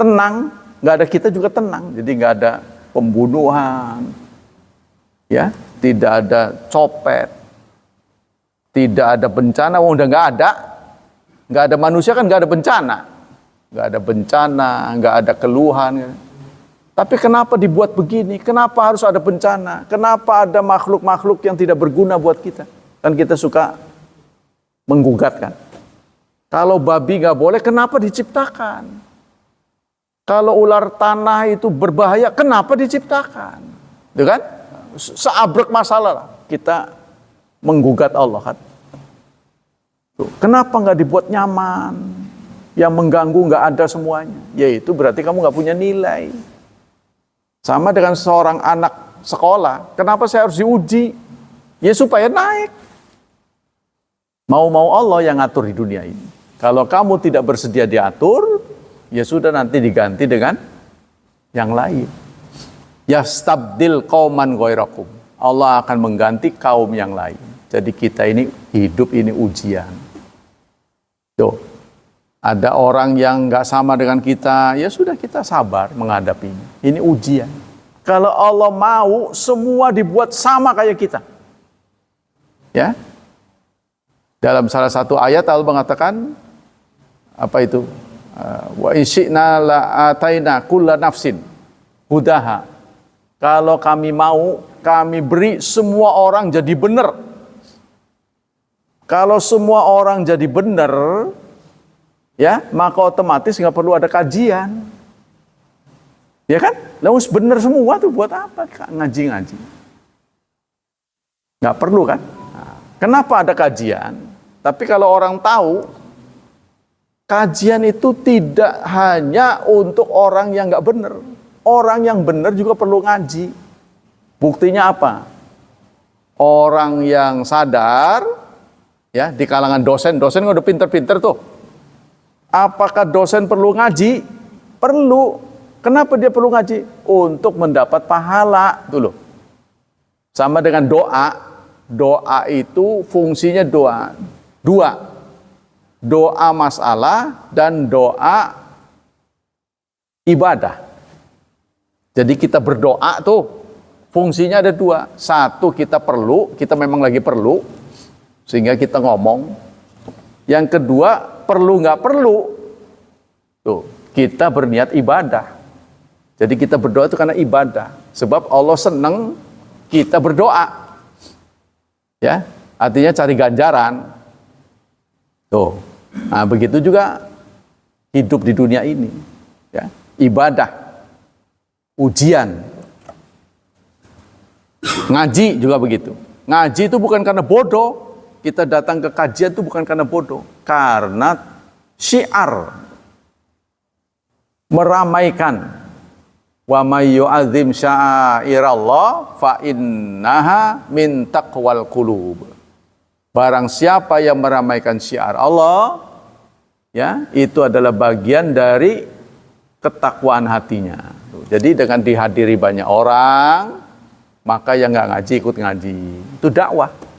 Tenang, nggak ada kita juga tenang. Jadi nggak ada pembunuhan, ya, tidak ada copet. Tidak ada bencana, udah nggak ada manusia kan nggak ada bencana, nggak ada keluhan. Tapi kenapa dibuat begini? Kenapa harus ada bencana? Kenapa ada makhluk-makhluk yang tidak berguna buat kita? Kan kita suka menggugat kan. Kalau babi nggak boleh, kenapa diciptakan? Kalau ular tanah itu berbahaya, kenapa diciptakan? Itu kan? Seabrek masalah lah kita menggugat Allah kan. Kenapa nggak dibuat nyaman? Yang mengganggu nggak ada semuanya. Yaitu berarti kamu nggak punya nilai. Sama dengan seorang anak sekolah. Kenapa saya harus diuji? Ya supaya naik. Mau-mau Allah yang ngatur di dunia ini. Kalau kamu tidak bersedia diatur, ya sudah nanti diganti dengan yang lain. Yastabdil qauman ghairakum. Allah akan mengganti kaum yang lain. Jadi kita ini hidup ini ujian. Tuh, ada orang yang nggak sama dengan kita, ya sudah kita sabar menghadapinya. Ini ujian. Kalau Allah mau semua dibuat sama kayak kita, ya. Dalam salah satu ayat Allah mengatakan apa itu? Wa insyina la ataina kulla nafsin hudaha. Kalau kami mau, kami beri semua orang jadi benar. Kalau semua orang jadi benar, ya maka otomatis nggak perlu ada kajian, ya kan? Lalu benar semua tuh buat apa ngaji-ngaji? Nggak perlu kan? Nah, kenapa ada kajian? Tapi kalau orang tahu, kajian itu tidak hanya untuk orang yang nggak benar, orang yang benar juga perlu ngaji. Buktinya apa? Orang yang sadar. Ya, di kalangan dosen udah pinter-pinter tuh. Apakah dosen perlu ngaji? Perlu. Kenapa dia perlu ngaji? Untuk mendapat pahala, tuh loh. Sama dengan doa. Doa itu fungsinya dua. Doa masalah dan doa ibadah. Jadi kita berdoa tuh fungsinya ada dua. Satu, kita memang lagi perlu. Sehingga kita ngomong. Yang kedua, perlu nggak perlu. Tuh, kita berniat ibadah. Jadi kita berdoa itu karena ibadah. Sebab Allah senang kita berdoa. Ya, artinya cari ganjaran. Tuh. Nah, begitu juga hidup di dunia ini. Ya, ibadah. Ujian. Ngaji juga begitu. Ngaji itu bukan karena bodoh. Kita datang ke kajian itu bukan karena bodoh, karena syiar meramaikan. Wa may yu'azzim sya'airallah fa innaha min taqwal qulub. Barang siapa yang meramaikan syiar Allah, ya, itu adalah bagian dari ketakwaan hatinya. Jadi dengan dihadiri banyak orang, maka yang nggak ngaji ikut ngaji. Itu dakwah.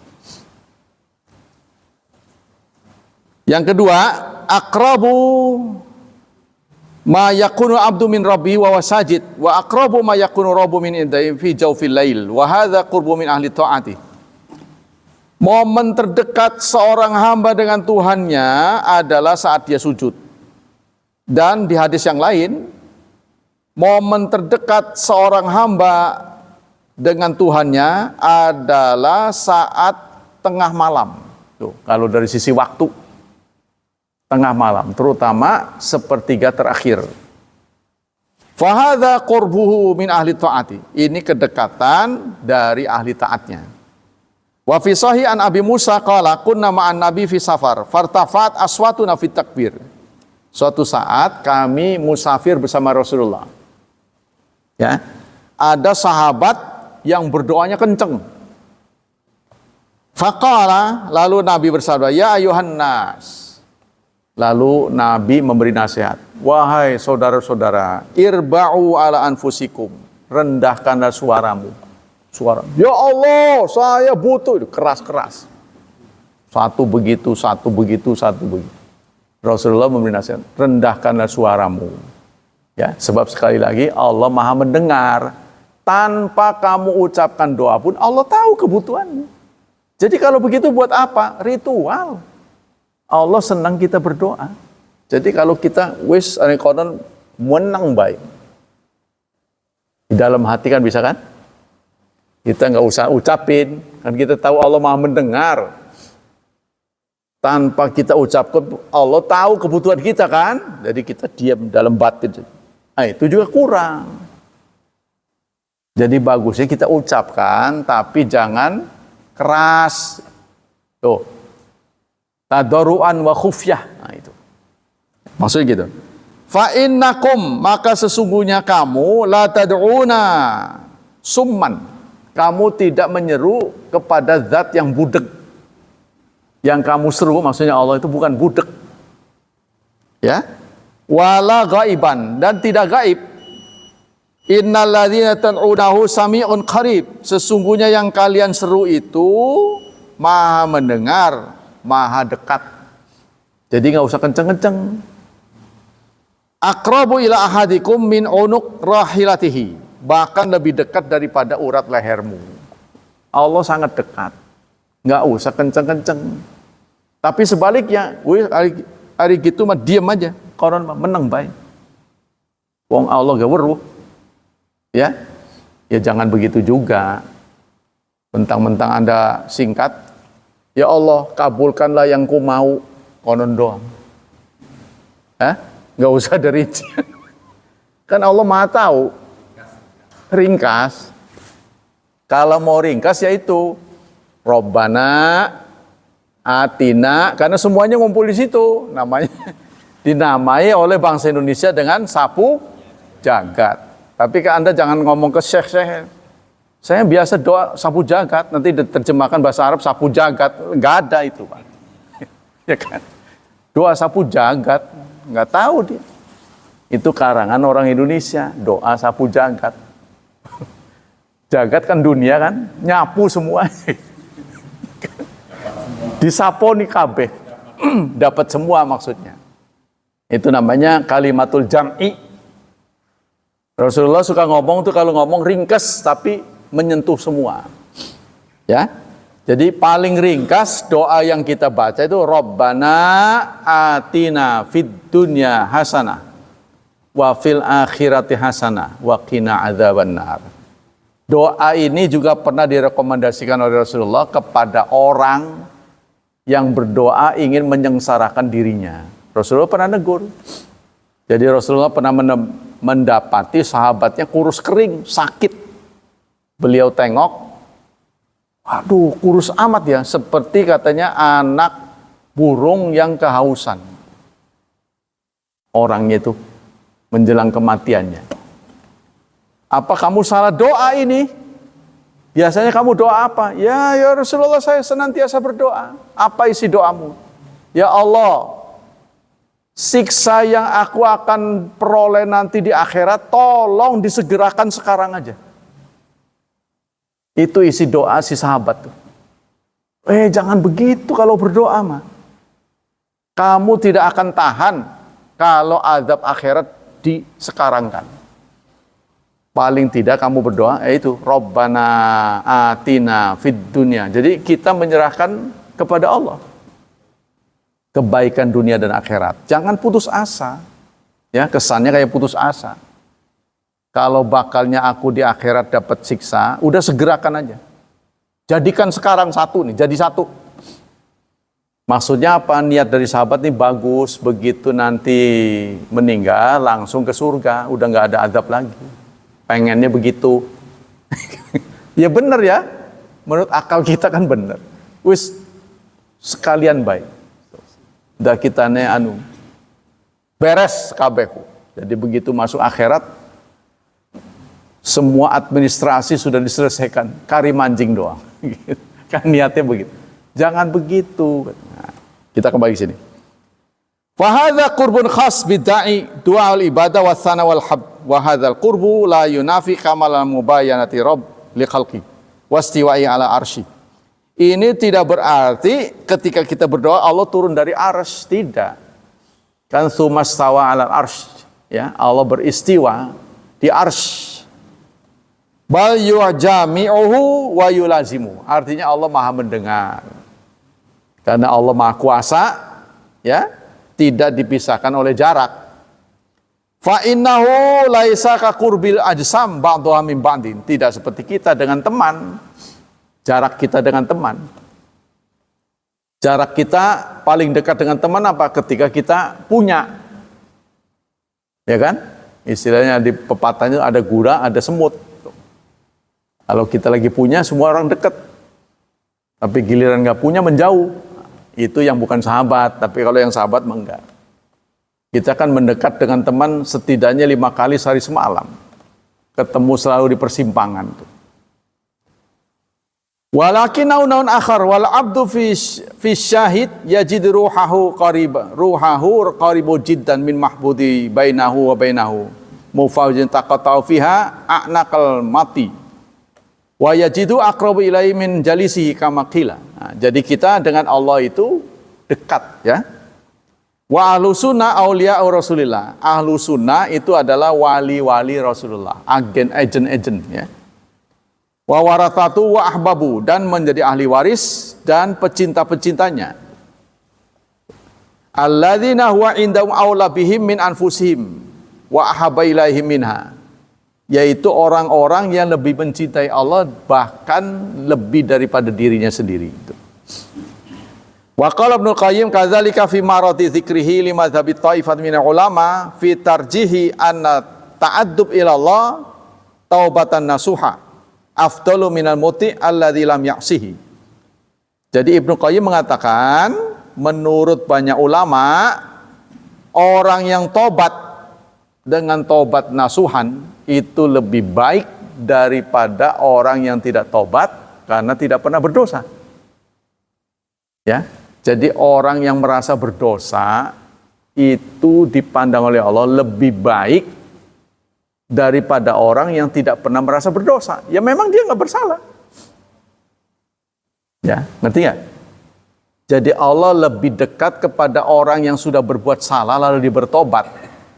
Yang kedua, aqrabu ma yakunu abdu min rabbi wa wasajid wa aqrabu ma yakunu rabbu min indai fi jawfil lail wa hadza qurbu min ahli taati. Momen terdekat seorang hamba dengan Tuhannya adalah saat dia sujud. Dan di hadis yang lain, momen terdekat seorang hamba dengan Tuhannya adalah saat tengah malam. Tuh, kalau dari sisi waktu, tengah malam, terutama sepertiga terakhir. Fahadha qurbuhu min ahli ta'ati. Ini kedekatan dari ahli taatnya. Wa fi sahih an Abi Musa qala kunna ma'an nabi fi safar fartafat aswatuna fit takbir. Suatu saat kami musafir bersama Rasulullah. Ya. Ada sahabat yang berdoanya kenceng. Faqala, lalu Nabi bersabda, ya ayuhan nas. Lalu Nabi memberi nasihat. Wahai saudara-saudara, irba'u ala anfusikum. Rendahkanlah suaramu. Suara, ya Allah, saya butuh. Keras-keras. Satu begitu, satu begitu, satu begitu. Rasulullah memberi nasihat, rendahkanlah suaramu. Ya, sebab sekali lagi Allah Maha mendengar. Tanpa kamu ucapkan doa pun Allah tahu kebutuhanmu. Jadi kalau begitu buat apa? Ritual. Allah senang kita berdoa. Jadi kalau kita wis konon menang baik. Di dalam hati kan bisa kan? Kita nggak usah ucapin, kan kita tahu Allah Maha mendengar. Tanpa kita ucapkan, Allah tahu kebutuhan kita kan? Jadi kita diam dalam batin. Nah, itu juga kurang. Jadi bagusnya kita ucapkan, tapi jangan keras. Tuh. Tadarruan wa khufyah. Nah, itu. Maksudnya gitu. Fa innakum, maka sesungguhnya kamu la tad'una summan. Kamu tidak menyeru kepada zat yang budek. Yang kamu seru maksudnya Allah itu bukan budek. Ya. Wala ghaiban, dan tidak gaib. Innal ladzina tad'unahu sami'un qarib. Sesungguhnya yang kalian seru itu Maha mendengar, Maha dekat. Jadi nggak usah kenceng-kenceng. Aqrabu ila ahadikum min unuq rahilatihi. Bahkan lebih dekat daripada urat lehermu. Allah sangat dekat. Nggak usah kenceng-kenceng. Tapi sebaliknya, hari gitu mah diam aja. Koron mah menang baik. Wong Allah gak weruh. Ya, ya jangan begitu juga. Mentang-mentang Anda singkat, ya Allah kabulkanlah yang ku mau, konon doang. Nggak usah dari kan Allah Maha tahu. Ringkas. Kalau mau ringkas yaitu Robbana Atina, karena semuanya ngumpul di situ. Namanya dinamai oleh bangsa Indonesia dengan sapu jagat. Tapi kan Anda jangan ngomong ke syekh-syekh. Saya biasa doa sapu jagat, nanti diterjemahkan bahasa Arab sapu jagat, nggak ada itu, Pak. Ya kan? Doa sapu jagat, nggak tahu dia. Itu karangan orang Indonesia, doa sapu jagat. Jagat kan dunia kan, nyapu semua. Disaponi kabeh. Dapat semua maksudnya. Itu namanya kalimatul jam'i. Rasulullah suka ngomong tuh kalau ngomong ringkas tapi menyentuh semua. Ya. Jadi paling ringkas doa yang kita baca itu Rabbana atina fid dunya hasanah wa fil akhirati hasanah wa qina adzabannar. Doa ini juga pernah direkomendasikan oleh Rasulullah kepada orang yang berdoa ingin menyengsarakan dirinya. Rasulullah pernah negur. Jadi Rasulullah pernah mendapati sahabatnya kurus kering, sakit. Beliau tengok, waduh kurus amat ya, seperti katanya anak burung yang kehausan. Orangnya itu menjelang kematiannya. Apa kamu salah doa ini? Biasanya kamu doa apa? Ya Rasulullah, saya senantiasa berdoa. Apa isi doamu? Ya Allah, siksa yang aku akan peroleh nanti di akhirat, tolong disegerakan sekarang aja. Itu isi doa si sahabat tuh. Jangan begitu kalau berdoa mah. Kamu tidak akan tahan kalau azab akhirat disekarangkan. Paling tidak kamu berdoa, yaitu Rabbana atina fid dunya. Jadi kita menyerahkan kepada Allah kebaikan dunia dan akhirat. Jangan putus asa. Ya, kesannya kayak putus asa. Kalau bakalnya aku di akhirat dapat siksa, udah segerakan aja. Jadikan sekarang satu nih, jadi satu. Maksudnya apa? Niat dari sahabat ini bagus, begitu nanti meninggal langsung ke surga, udah nggak ada azab lagi. Pengennya begitu. Ya benar ya, menurut akal kita kan benar. Wis sekalian baik. Udah kita beres kabehku. Jadi begitu masuk akhirat, semua administrasi sudah diselesaikan, kari mancing doang. Kan niatnya begitu. Jangan begitu. Nah, kita kembali sini. Fahadha qurbun khas bidda'i du'al ibadah wa thana wal hab. Wa hadzal qurbu la yunafi kamal mubayanati rabb li khalqi wastiwa'i ala arsy. Ini tidak berarti ketika kita berdoa Allah turun dari arsy, tidak. Kan tsumastawa ala arsy, ya, Allah beristiwa di arsy. Bal yu'jami'uhu wa yulazimu. Artinya Allah Maha mendengar. Karena Allah Maha Kuasa, ya, tidak dipisahkan oleh jarak. Fa innahu laisa ka qurbil ajsam ba'dhuha min ba'din. Tidak seperti kita dengan teman. Jarak kita dengan teman. Jarak kita paling dekat dengan teman apa? Ketika kita punya. Ya kan? Istilahnya di pepatahnya ada gura, ada semut. Kalau kita lagi punya, semua orang dekat. Tapi giliran nggak punya, menjauh. Itu yang bukan sahabat. Tapi kalau yang sahabat, enggak. Kita kan mendekat dengan teman setidaknya 5 kali sehari semalam. Ketemu selalu di persimpangan. Walakin naun akhar wal abdu fi syahid yajid ruhahu qaribu jiddan min mahbudi bainahu wa bainahu mufawjin taqatau fiha a'naqal mati wa yajidu aqrabu ilaihi min jalisihi kama qila. Nah, jadi kita dengan Allah itu dekat, ya. Wa ahlu sunnah auliya Rasulillah. Ahlu sunnah itu adalah wali-wali Rasulullah, agen-agen, ya. Wa warathatu wa ahbabu, dan menjadi ahli waris dan pecinta-pecintanya. Alladzina huwa indahum aula bihim min anfusihim wa ahabba ilaihim minha. Yaitu orang-orang yang lebih mencintai Allah bahkan lebih daripada dirinya sendiri. Wa qala Ibnu Qayyim kadzalika fi marati dzikrihi li madzhabi taifat min ulama fi tarjihi anna ta'addub ila Allah taubatan nasuha afdalu minal muti alladzi lam ya'sihi. Jadi Ibnu Qayyim mengatakan menurut banyak ulama orang yang tobat dengan tobat nasuhan itu lebih baik daripada orang yang tidak tobat karena tidak pernah berdosa. Ya. Jadi orang yang merasa berdosa itu dipandang oleh Allah lebih baik daripada orang yang tidak pernah merasa berdosa. Ya memang dia nggak bersalah. Ya, ngerti nggak? Jadi Allah lebih dekat kepada orang yang sudah berbuat salah lalu dia bertobat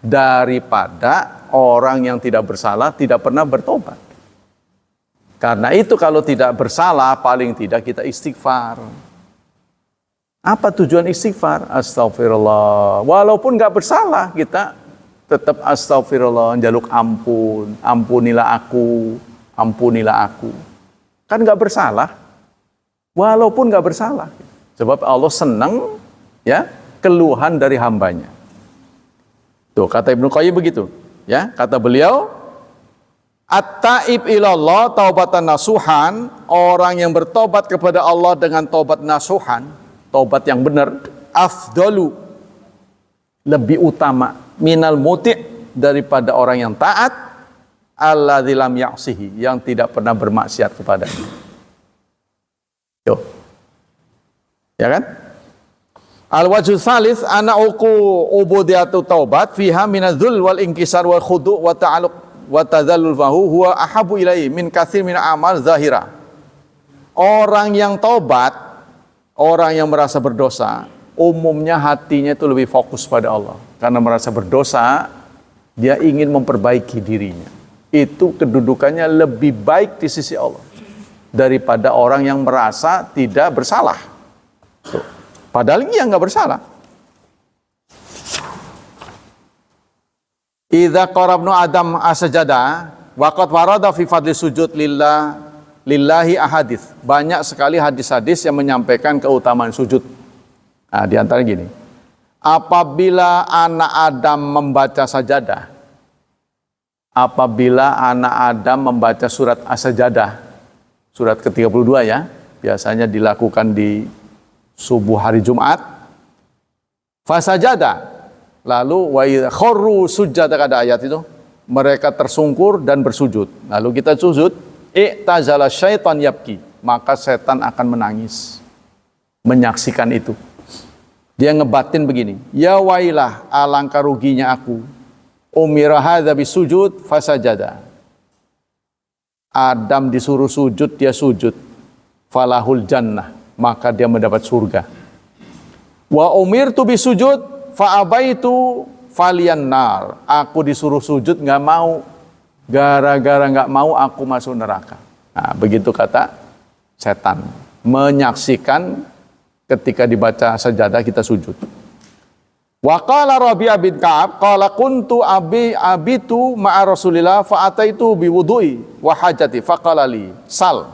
daripada orang yang tidak bersalah tidak pernah bertobat. Karena itu kalau tidak bersalah paling tidak kita istighfar. Apa tujuan istighfar? Astagfirullah. Walaupun nggak bersalah kita tetap astagfirullah, jaluk ampun, ampunilah aku, ampunilah aku. Kan nggak bersalah, walaupun nggak bersalah. Sebab Allah senang, ya, keluhan dari hambanya. Tuh kata Ibnu Qayyim begitu, ya, kata beliau, at-taib ilallah taubatan nasuhan, orang yang bertobat kepada Allah dengan tobat nasuhan, tobat yang benar, afdalu, lebih utama, minal muti' daripada orang yang taat, alladzi lam ya'sihi, yang tidak pernah bermaksiat kepadanya. Yo. Ya kan? Al-wajhu tsalits ana ubudiyatu taubat fiha minadzul wal inkisar wal khudu' wa ta'alluq wa tadzallul fahu huwa ahabu ilaihi min katsir min amal zahira. Orang yang taubat, orang yang merasa berdosa, umumnya hatinya itu lebih fokus pada Allah. Karena merasa berdosa, dia ingin memperbaiki dirinya. Itu kedudukannya lebih baik di sisi Allah daripada orang yang merasa tidak bersalah. Tuh. Padahal dia nggak bersalah. Idza qarabnu adam asjada waqad warada fi fadli sujud lillahi ahadits. Banyak sekali hadis-hadis yang menyampaikan keutamaan sujud. Nah, di antara gini. Apabila anak Adam membaca sajadah, apabila anak Adam membaca surat As-Sajadah, surat ke-32 ya, biasanya dilakukan di subuh hari Jumat. Fasajada, lalu wa kharru sujada, ada ayat itu, mereka tersungkur dan bersujud. Lalu kita sujud, i'tazala syaitan yabki, maka setan akan menangis menyaksikan itu. Dia ngebatin begini, ya wailah, alangkah ruginya aku, umira hadza bisujud fasajada. Adam disuruh sujud, dia sujud, falahul jannah, maka dia mendapat surga. Wa umirtu bisujud fa abaitu falian nar, aku disuruh sujud nggak mau, gara-gara nggak mau aku masuk neraka. Nah, begitu kata setan menyaksikan ketika dibaca sajadah kita sujud. Wa qala Rabi'ah bin Ka'ab qala kuntu abitu ma'a Rasulillah fa ataitu bi wudu'i wa hajati fa qala li sal.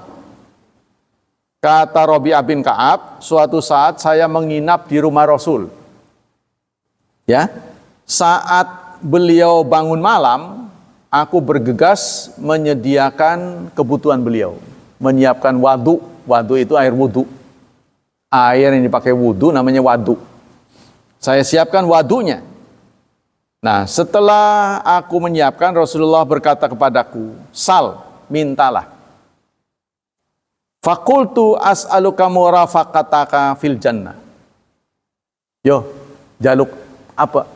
Kata Rabi'ah bin Ka'ab, suatu saat saya menginap di rumah Rasul. Ya. Saat beliau bangun malam, aku bergegas menyediakan kebutuhan beliau, menyiapkan wadu. Wadu itu air wudu. Air yang dipakai wudu namanya wadu. Saya siapkan wadunya. Nah, setelah aku menyiapkan, Rasulullah berkata kepadaku, sal, mintalah. Fakultu as'aluka murafaqataka fil jannah. Yo, jaluk apa?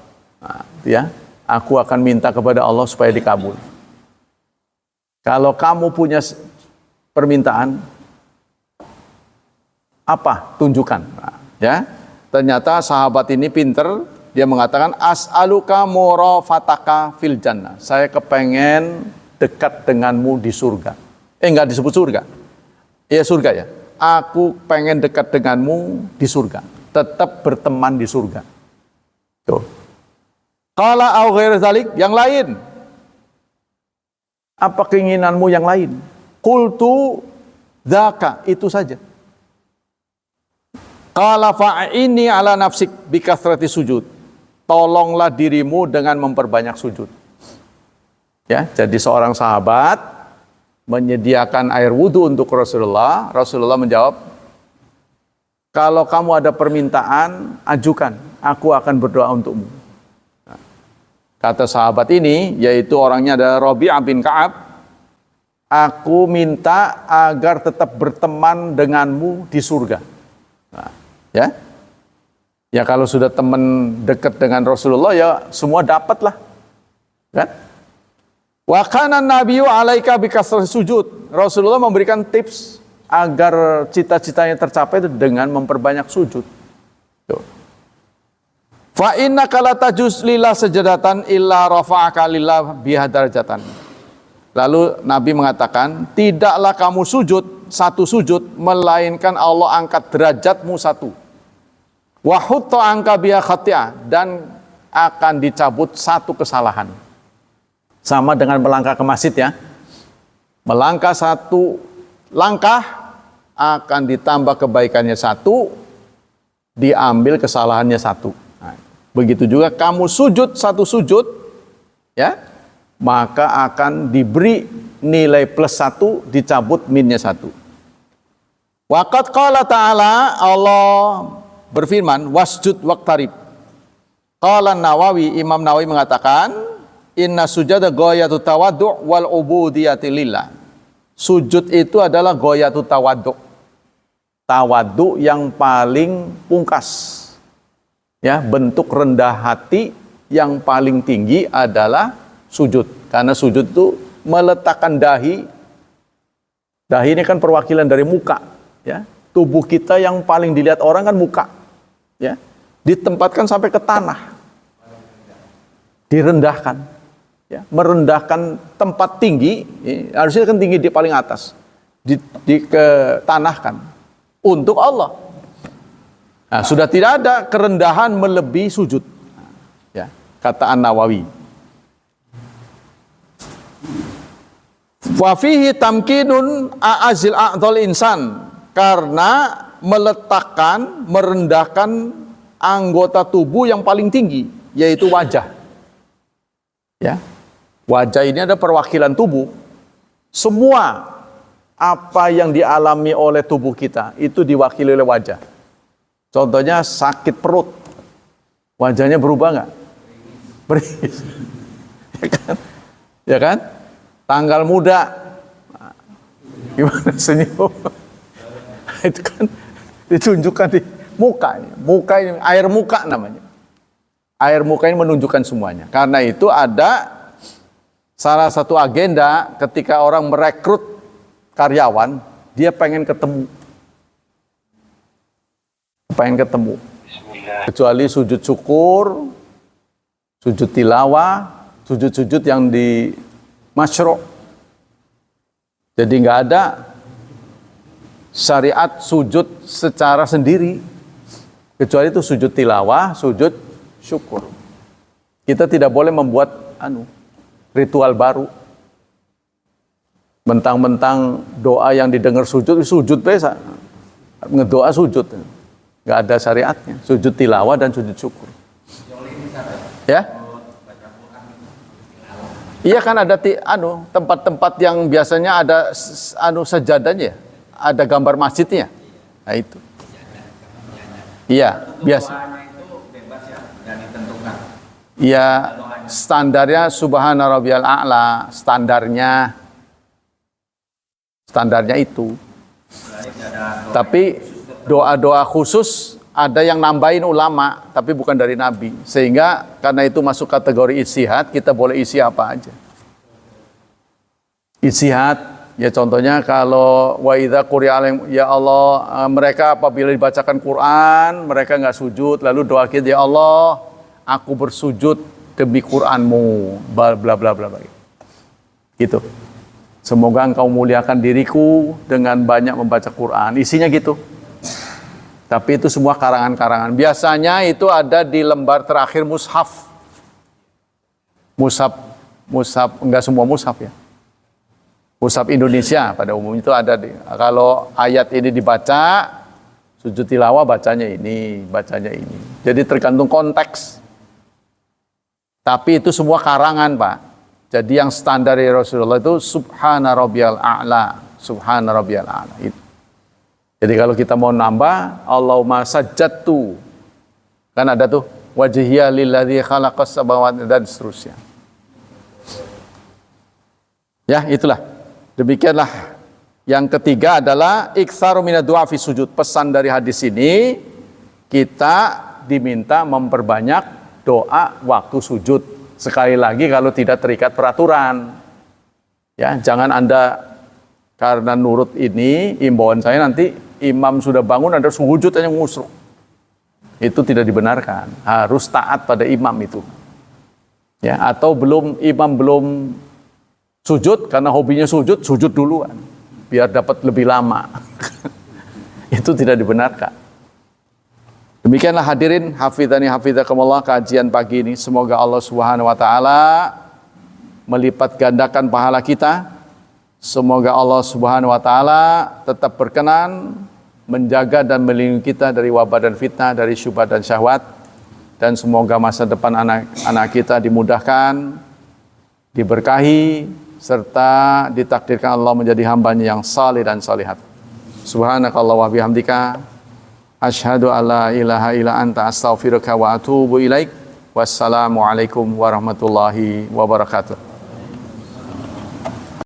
Nah, ya, aku akan minta kepada Allah supaya dikabul. Kalau kamu punya permintaan, apa? Tunjukkan. Nah, ya. Ternyata sahabat ini pinter, dia mengatakan as'aluka murafataka fil jannah. Saya kepengen dekat denganmu di surga. Enggak disebut surga. Ya surga ya. Aku pengen dekat denganmu di surga. Tetap berteman di surga. Tuh. Qala au ghair dzalik, yang lain. Apa keinginanmu yang lain? Qultu dzaka, itu saja. Qala fa'ini ala nafsik bikathrati sujud. Tolonglah dirimu dengan memperbanyak sujud. Ya, jadi seorang sahabat menyediakan air wudhu untuk Rasulullah. Rasulullah menjawab, kalau kamu ada permintaan, ajukan, aku akan berdoa untukmu. Nah, kata sahabat ini, yaitu orangnya adalah Rabi'ah bin Ka'ab, aku minta agar tetap berteman denganmu di surga. Nah, ya kalau sudah teman dekat dengan Rasulullah, ya semua dapatlah, kan? Wa kana nabiyyu alaika bikasrati sujud. Rasulullah memberikan tips agar cita-citanya tercapai itu dengan memperbanyak sujud. Tuh. Fa innaka la tajuz lillah sajadatan illa rafa'aka lillah biha darajatan. Lalu Nabi mengatakan, tidaklah kamu sujud satu sujud melainkan Allah angkat derajatmu satu. Wa hutta anka biha khati'ah, dan akan dicabut satu kesalahan. Sama dengan melangkah ke masjid ya. Melangkah satu langkah akan ditambah kebaikannya satu, diambil kesalahannya satu. Nah, begitu juga kamu sujud satu sujud, ya, maka akan diberi nilai plus satu, dicabut minusnya satu. Waqad qala ta'ala, Allah berfirman, wasjud waqtarib. Qala Nawawi, Imam Nawawi mengatakan, inna sujada ghayatu tawaddu' wal ubudiyati lillah. Sujud itu adalah ghayatu tawaddu'. Tawaddu yang paling pungkas. Ya, bentuk rendah hati yang paling tinggi adalah sujud. Karena sujud itu meletakkan dahi. Dahi ini kan perwakilan dari muka, ya. Tubuh kita yang paling dilihat orang kan muka, ya. Ditempatkan sampai ke tanah. Direndahkan, ya. Merendahkan tempat tinggi, ya, harusnya kan tinggi di paling atas. Diketanahkan untuk Allah. Nah, sudah tidak ada kerendahan melebihi sujud. Ya, kata An-Nawawi. Wa fihi tamkinun a'azil a'dhal insan, karena meletakkan, merendahkan anggota tubuh yang paling tinggi, yaitu wajah. Ya, wajah ini ada perwakilan tubuh. Semua apa yang dialami oleh tubuh kita itu diwakili oleh wajah. Contohnya sakit perut, wajahnya berubah nggak? Beringis. Ya kan? Ya kan? Tanggal muda, gimana senyum? Itu kan ditunjukkan di muka. Muka ini air muka namanya. Air muka ini menunjukkan semuanya. Karena itu ada salah satu agenda ketika orang merekrut karyawan, dia pengen ketemu. Pengen ketemu. Kecuali sujud syukur, sujud tilawah, sujud-sujud yang di masyru'. Jadi nggak ada syariat sujud secara sendiri. Kecuali itu sujud tilawah, sujud syukur. Kita tidak boleh membuat ritual baru. Mentang-mentang doa yang didengar sujud biasa. Ngedoa sujud. Nggak ada syariatnya. Sujud tilawah dan sujud syukur. Ya? Iya kan ada tempat-tempat yang biasanya ada sajadahnya, ada gambar masjidnya. Nah itu. Iya, biasa. Iya, standarnya subhana rabbiyal a'la, standarnya itu. Tapi doa-doa khusus ada yang nambahin ulama, tapi bukan dari Nabi. Sehingga karena itu masuk kategori ijtihad, kita boleh isi apa aja. Ijtihad, ya contohnya kalau wa idza quri'a ya Allah, mereka apabila dibacakan Quran, mereka enggak sujud, lalu doa kita, ya Allah, aku bersujud demi Qur'anmu, bla bla bla bla. Gitu. Semoga engkau muliakan diriku dengan banyak membaca Quran. Isinya gitu. Tapi itu semua karangan-karangan. Biasanya itu ada di lembar terakhir mushaf. Mushaf, enggak semua mushaf ya. Mushaf Indonesia pada umumnya itu ada di. Kalau ayat ini dibaca, sujud tilawah bacanya ini. Jadi tergantung konteks. Tapi itu semua karangan, Pak. Jadi yang standar dari Rasulullah itu subhana rabbiyal a'la, subhana rabbiyal a'la. Itu. Jadi kalau kita mau nambah, Allahumma sajjatu. Kan ada tuh, wajhiya lilladzi khalaqas samawati dan seterusnya. Ya, itulah. Demikianlah. Yang ketiga adalah iktsaru minad du'a fi sujud. Pesan dari hadis ini, kita diminta memperbanyak doa waktu sujud. Sekali lagi kalau tidak terikat peraturan. Ya, jangan Anda karena nurut ini, imbauan saya nanti imam sudah bangun Anda sujud hanya ngusruk. Itu tidak dibenarkan. Harus taat pada imam itu. Ya, atau imam belum sujud karena hobinya sujud duluan biar dapat lebih lama. Itu tidak dibenarkan. Demikianlah hadirin, hafizani hafizakumullah, kajian pagi ini. Semoga Allah Subhanahu wa taala melipat gandakan pahala kita. Semoga Allah Subhanahu wa taala tetap berkenan menjaga dan melindungi kita dari wabah dan fitnah, dari syubhat dan syahwat. Dan semoga masa depan anak-anak kita dimudahkan, diberkahi, serta ditakdirkan Allah menjadi hambanya yang saleh dan salihat. Subhanakallah wa bihamdika, asyhadu alla ilaha illa anta astaghfiruka wa atubu ilaik. Wassalamualaikum warahmatullahi wabarakatuh.